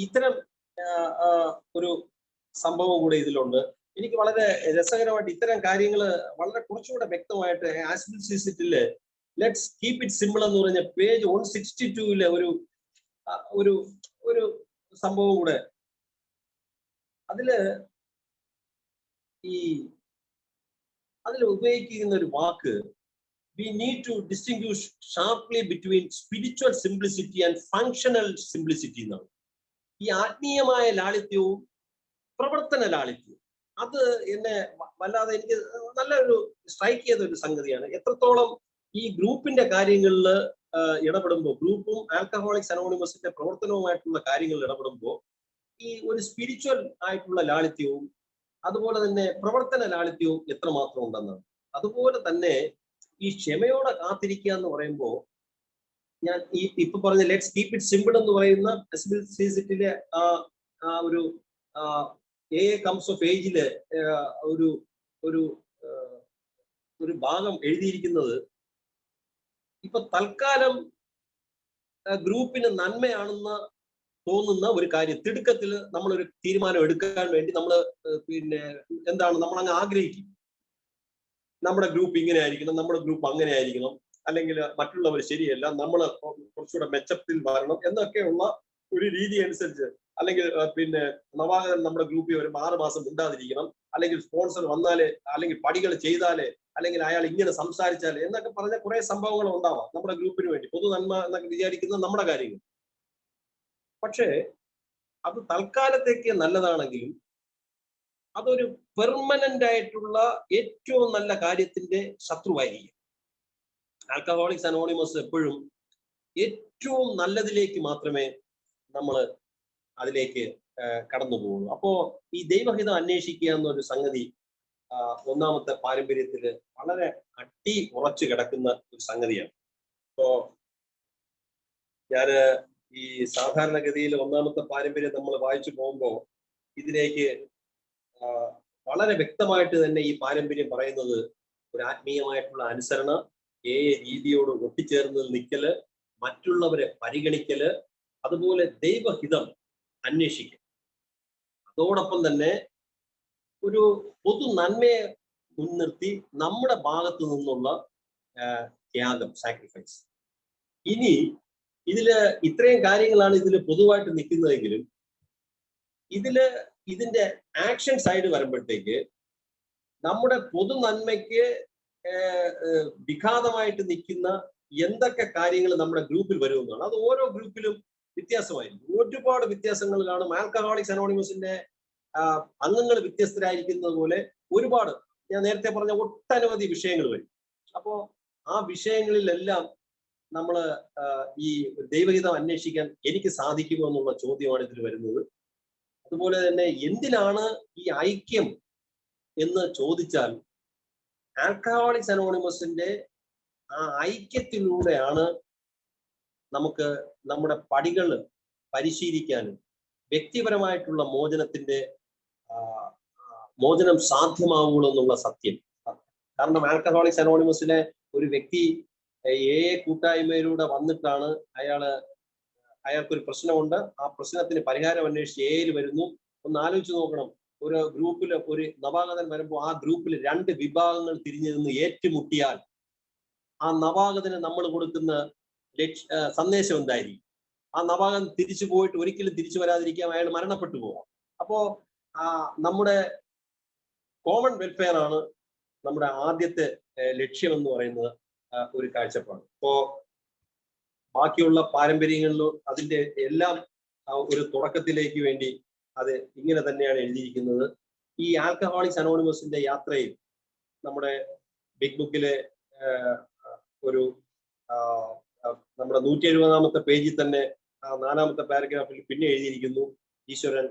ഇത്തരം ഒരു സംഭവം കൂടെ ഇതിലുണ്ട്. എനിക്ക് വളരെ രസകരമായിട്ട് ഇത്തരം കാര്യങ്ങൾ വളരെ കുറച്ചുകൂടെ വ്യക്തമായിട്ട് ആസ്പിസിറ്റില് ലെറ്റ്സ് കീപ് ഇറ്റ് സിമ്പിൾ എന്ന് പറഞ്ഞ പേജ് 162 ഒരു സംഭവം കൂടെ അതിൽ ഉപയോഗിക്കുന്ന ഒരു വാക്ക്, we need to distinguish sharply between spiritual simplicity and functional simplicity എന്നാണ്. ഈ ആത്മീയമായ ലാളിത്യവും പ്രവർത്തന ലാളിത്യവും അത് എന്നെ വല്ലാതെ എനിക്ക് നല്ലൊരു സ്ട്രൈക്ക് ചെയ്ത ഒരു സംഗതിയാണ്. എത്രത്തോളം ഈ ഗ്രൂപ്പിന്റെ കാര്യങ്ങളിൽ ഇടപെടുമ്പോൾ, ഗ്രൂപ്പും ആൽക്കഹോളിക്സ് അനോണിമസിന്റെ പ്രവർത്തനവുമായിട്ടുള്ള കാര്യങ്ങളിൽ ഇടപെടുമ്പോൾ ഈ ഒരു സ്പിരിച്വൽ ആയിട്ടുള്ള ലാളിത്യവും അതുപോലെ തന്നെ പ്രവർത്തന ലാളിത്യവും എത്രമാത്രം ഉണ്ടെന്നാണ്. അതുപോലെ തന്നെ ഈ ക്ഷമയോടെ കാത്തിരിക്കുക എന്ന് പറയുമ്പോൾ, ഞാൻ ഇപ്പൊ പറഞ്ഞ ലെറ്റ്സ് കീപ് ഇറ്റ് സിമ്പിൾ എന്ന് പറയുന്ന എസ്ബിസിറ്റിലെ ഒരു എ കംസ് ഓഫ് ഏജില് ഒരു ഭാഗം എഴുതിയിരിക്കുന്നത് ഇപ്പൊ തൽക്കാലം ഗ്രൂപ്പിന് നന്മയാണെന്ന് തോന്നുന്ന ഒരു കാര്യം തിടുക്കത്തിൽ നമ്മളൊരു തീരുമാനം എടുക്കാൻ വേണ്ടി നമ്മൾ നമ്മൾ അങ്ങ് ആഗ്രഹിക്കും. നമ്മുടെ ഗ്രൂപ്പ് ഇങ്ങനെ ആയിരിക്കണം, നമ്മുടെ ഗ്രൂപ്പ് അങ്ങനെ ആയിരിക്കണം, അല്ലെങ്കിൽ മറ്റുള്ളവർ ശരിയല്ല, നമ്മൾ കുറച്ചുകൂടെ മെച്ചത്തിൽ വരണം എന്നൊക്കെയുള്ള ഒരു രീതി അനുസരിച്ച്, അല്ലെങ്കിൽ നവാഗതൻ നമ്മുടെ ഗ്രൂപ്പിൽ വരുമ്പോൾ 6 മാസം ഉണ്ടാതിരിക്കണം, അല്ലെങ്കിൽ സ്പോൺസർ വന്നാലേ, അല്ലെങ്കിൽ പടികൾ ചെയ്താലേ, അല്ലെങ്കിൽ അയാൾ ഇങ്ങനെ സംസാരിച്ചാലേ എന്നൊക്കെ പറഞ്ഞ കുറെ സംഭവങ്ങൾ ഉണ്ടാവാം നമ്മുടെ ഗ്രൂപ്പിന് വേണ്ടി, പൊതു നന്മ എന്നൊക്കെ വിചാരിക്കുന്ന നമ്മുടെ കാര്യങ്ങൾ. പക്ഷേ അത് തൽക്കാലത്തേക്ക് നല്ലതാണെങ്കിലും അതൊരു പെർമനന്റ് ആയിട്ടുള്ള ഏറ്റവും നല്ല കാര്യത്തിന്റെ ശത്രുവായിരിക്കും. ആൽക്കഹോളിക്സ് അനോണിമസ് എപ്പോഴും ഏറ്റവും നല്ലതിലേക്ക് മാത്രമേ നമ്മൾ അതിലേക്ക് കടന്നു പോകുള്ളൂ. അപ്പോ ഈ ദൈവഹിതം അന്വേഷിക്കുക എന്നൊരു സംഗതി ഒന്നാമത്തെ പാരമ്പര്യത്തിൽ വളരെ അടി ഉറച്ചു കിടക്കുന്ന ഒരു സംഗതിയാണ്. അപ്പോ ഞാന് ഈ സാധാരണഗതിയിൽ ഒന്നാമത്തെ പാരമ്പര്യം നമ്മൾ വായിച്ചു പോകുമ്പോൾ ഇതിലേക്ക് വളരെ വ്യക്തമായിട്ട് തന്നെ ഈ പാരമ്പര്യം പറയുന്നത് ഒരു ആത്മീയമായിട്ടുള്ള അനുസരണ, രീതിയോട് ഒട്ടിച്ചേർന്ന് നിൽക്കല്, മറ്റുള്ളവരെ പരിഗണിക്കല്, അതുപോലെ ദൈവഹിതം അന്വേഷിക്കൽ. അതോടൊപ്പം തന്നെ ഒരു പൊതു നന്മയെ മുൻനിർത്തി നമ്മുടെ ഭാഗത്തു നിന്നുള്ള ത്യാഗം, സാക്രിഫൈസ്. ഇനി ഇത്രയും കാര്യങ്ങളാണ് ഇതിൽ പൊതുവായിട്ട് നിൽക്കുന്നതെങ്കിലും ഇതിന്റെ ആക്ഷൻ സൈഡ് വരുമ്പോഴത്തേക്ക് നമ്മുടെ പൊതു നന്മയ്ക്ക് വിഘാതമായിട്ട് നിൽക്കുന്ന എന്തൊക്കെ കാര്യങ്ങൾ നമ്മുടെ ഗ്രൂപ്പിൽ വരുമെന്നാണ്. അത് ഓരോ ഗ്രൂപ്പിലും വ്യത്യാസമായിരിക്കും. ഒരുപാട് വ്യത്യാസങ്ങൾ കാണും. ആൽക്കഹോളിക്സ് അനോണിമസിന്റെ അംഗങ്ങൾ വ്യത്യസ്തരായിരിക്കുന്നത് പോലെ ഒരുപാട്, ഞാൻ നേരത്തെ പറഞ്ഞ ഒട്ടനവധി വിഷയങ്ങൾ വരും. അപ്പോ ആ വിഷയങ്ങളിലെല്ലാം നമ്മൾ ഈ ദൈവഹിതം അന്വേഷിക്കാൻ എനിക്ക് സാധിക്കുമോ എന്നുള്ള ചോദ്യമാണ് ഇതിൽ വരുന്നത്. അതുപോലെ തന്നെ എന്തിനാണ് ഈ ഐക്യം എന്ന് ചോദിച്ചാൽ, ആൽക്കഹോളിക്സ് അനോണിമസിന്റെ ആ ഐക്യത്തിലൂടെയാണ് നമുക്ക് നമ്മുടെ പടികൾ പരിശീലിക്കാനും വ്യക്തിപരമായിട്ടുള്ള മോചനം സാധ്യമാവുള്ളൂ എന്നുള്ള സത്യം. കാരണം ആൽക്കഹോളിക്സ് അനോണിമസിലെ ഒരു വ്യക്തി കൂട്ടായ്മയിലൂടെ വന്നിട്ടാണ് അയാൾക്കൊരു പ്രശ്നമുണ്ട്, ആ പ്രശ്നത്തിന് പരിഹാരം അന്വേഷിച്ച് ഏയിൽ വരുന്നു. ഒന്ന് ആലോചിച്ച് നോക്കണം, ഒരു ഗ്രൂപ്പിൽ ഒരു നവാഗതൻ വരുമ്പോൾ ആ ഗ്രൂപ്പിൽ 2 വിഭാഗങ്ങൾ തിരിഞ്ഞു നിന്ന് ഏറ്റുമുട്ടിയാൽ ആ നവാഗതന് നമ്മൾ കൊടുക്കുന്ന സന്ദേശം എന്തായിരിക്കും? ആ നവാഗതൻ തിരിച്ചു പോയിട്ട് ഒരിക്കലും തിരിച്ചു വരാതിരിക്കാൻ അയാൾ മരണപ്പെട്ടു പോകാം. അപ്പോ നമ്മുടെ കോമൺ വെൽഫെയർ ആണ് നമ്മുടെ ആദ്യത്തെ ലക്ഷ്യം എന്ന് പറയുന്നത് ഒരു കാഴ്ചപ്പാട്. ഇപ്പോ ബാക്കിയുള്ള പാരമ്പര്യങ്ങളിലും അതിന്റെ എല്ലാം ഒരു തുടക്കത്തിലേക്ക് വേണ്ടി അത് ഇങ്ങനെ തന്നെയാണ് എഴുതിയിരിക്കുന്നത്. ഈ ആൽക്കഹോളിക്സ് അനോണിമസിന്റെ യാത്രയിൽ നമ്മുടെ ബിഗ് ബുക്കിലെ ഒരു നമ്മുടെ 170-ാമത്തെ പേജിൽ തന്നെ 4-ാമത്തെ പാരഗ്രാഫിൽ പിന്നെ എഴുതിയിരിക്കുന്നു, ഈശ്വരൻ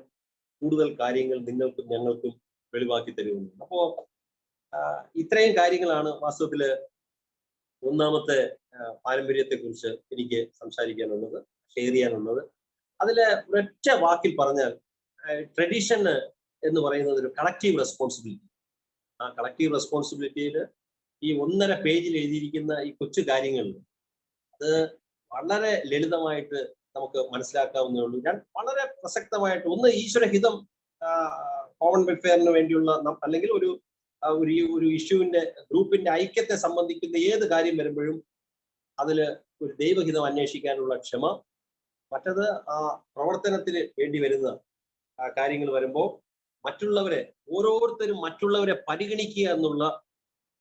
കൂടുതൽ കാര്യങ്ങൾ നിങ്ങൾക്കും ഞങ്ങൾക്കും വെളിവാക്കി തരുമെന്ന്. അപ്പോ ഇത്രയും കാര്യങ്ങളാണ് വാസ്തവത്തില് ഒന്നാമത്തെ പാരമ്പര്യത്തെ കുറിച്ച് എനിക്ക് സംസാരിക്കാനുള്ളത്, ഷെയർ ചെയ്യാനുള്ളത്. അതില് ഒരൊറ്റ വാക്കിൽ പറഞ്ഞാൽ, ട്രഡീഷൻ എന്ന് പറയുന്നത് ഒരു കളക്റ്റീവ് റെസ്പോൺസിബിലിറ്റി. ആ കളക്റ്റീവ് റെസ്പോൺസിബിലിറ്റിയിൽ ഈ 1.5 പേജിൽ എഴുതിയിരിക്കുന്ന ഈ കൊച്ചു കാര്യങ്ങളിൽ അത് വളരെ ലളിതമായിട്ട് നമുക്ക് മനസ്സിലാക്കാവുന്നേ ഉള്ളൂ. ഞാൻ വളരെ പ്രസക്തമായിട്ട് ഒന്ന് ഈശ്വരഹിതം, കോമൺ വെൽഫെയറിന് വേണ്ടിയുള്ള അല്ലെങ്കിൽ ഒരു ഇഷ്യൂവിന്റെ ഗ്രൂപ്പിന്റെ ഐക്യത്തെ സംബന്ധിക്കുന്ന ഏത് കാര്യം വരുമ്പോഴും അതിൽ ഒരു ദൈവഹിതം അന്വേഷിക്കാനുള്ള ക്ഷമ, മറ്റത് ആ പ്രവർത്തനത്തിന് വേണ്ടി വരുന്ന കാര്യങ്ങൾ വരുമ്പോൾ ഓരോരുത്തരും മറ്റുള്ളവരെ പരിഗണിക്കുക എന്നുള്ള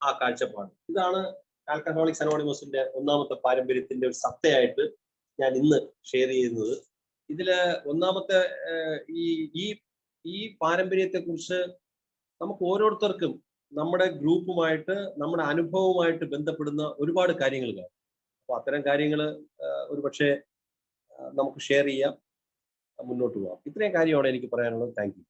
ആ കാഴ്ചപ്പാട്. ഇതാണ് ആൽക്കഹോളിക്സ് അനോണിമസിന്റെ ഒന്നാമത്തെ പാരമ്പര്യത്തിന്റെ ഒരു സത്തയായിട്ട് ഞാൻ ഇന്ന് ഷെയർ ചെയ്യുന്നത്. ഇതില് ഒന്നാമത്തെ ഈ പാരമ്പര്യത്തെ കുറിച്ച് നമുക്ക് ഓരോരുത്തർക്കും നമ്മുടെ ഗ്രൂപ്പുമായിട്ട് നമ്മുടെ അനുഭവവുമായിട്ട് ബന്ധപ്പെടുന്ന ഒരുപാട് കാര്യങ്ങൾ കാണും. അപ്പൊ അത്തരം കാര്യങ്ങൾ ഒരു പക്ഷേ നമുക്ക് ഷെയർ ചെയ്യാം, മുന്നോട്ട് പോകാം. ഇത്രയും കാര്യമാണ് എനിക്ക് പറയാനുള്ളത്. Thank you.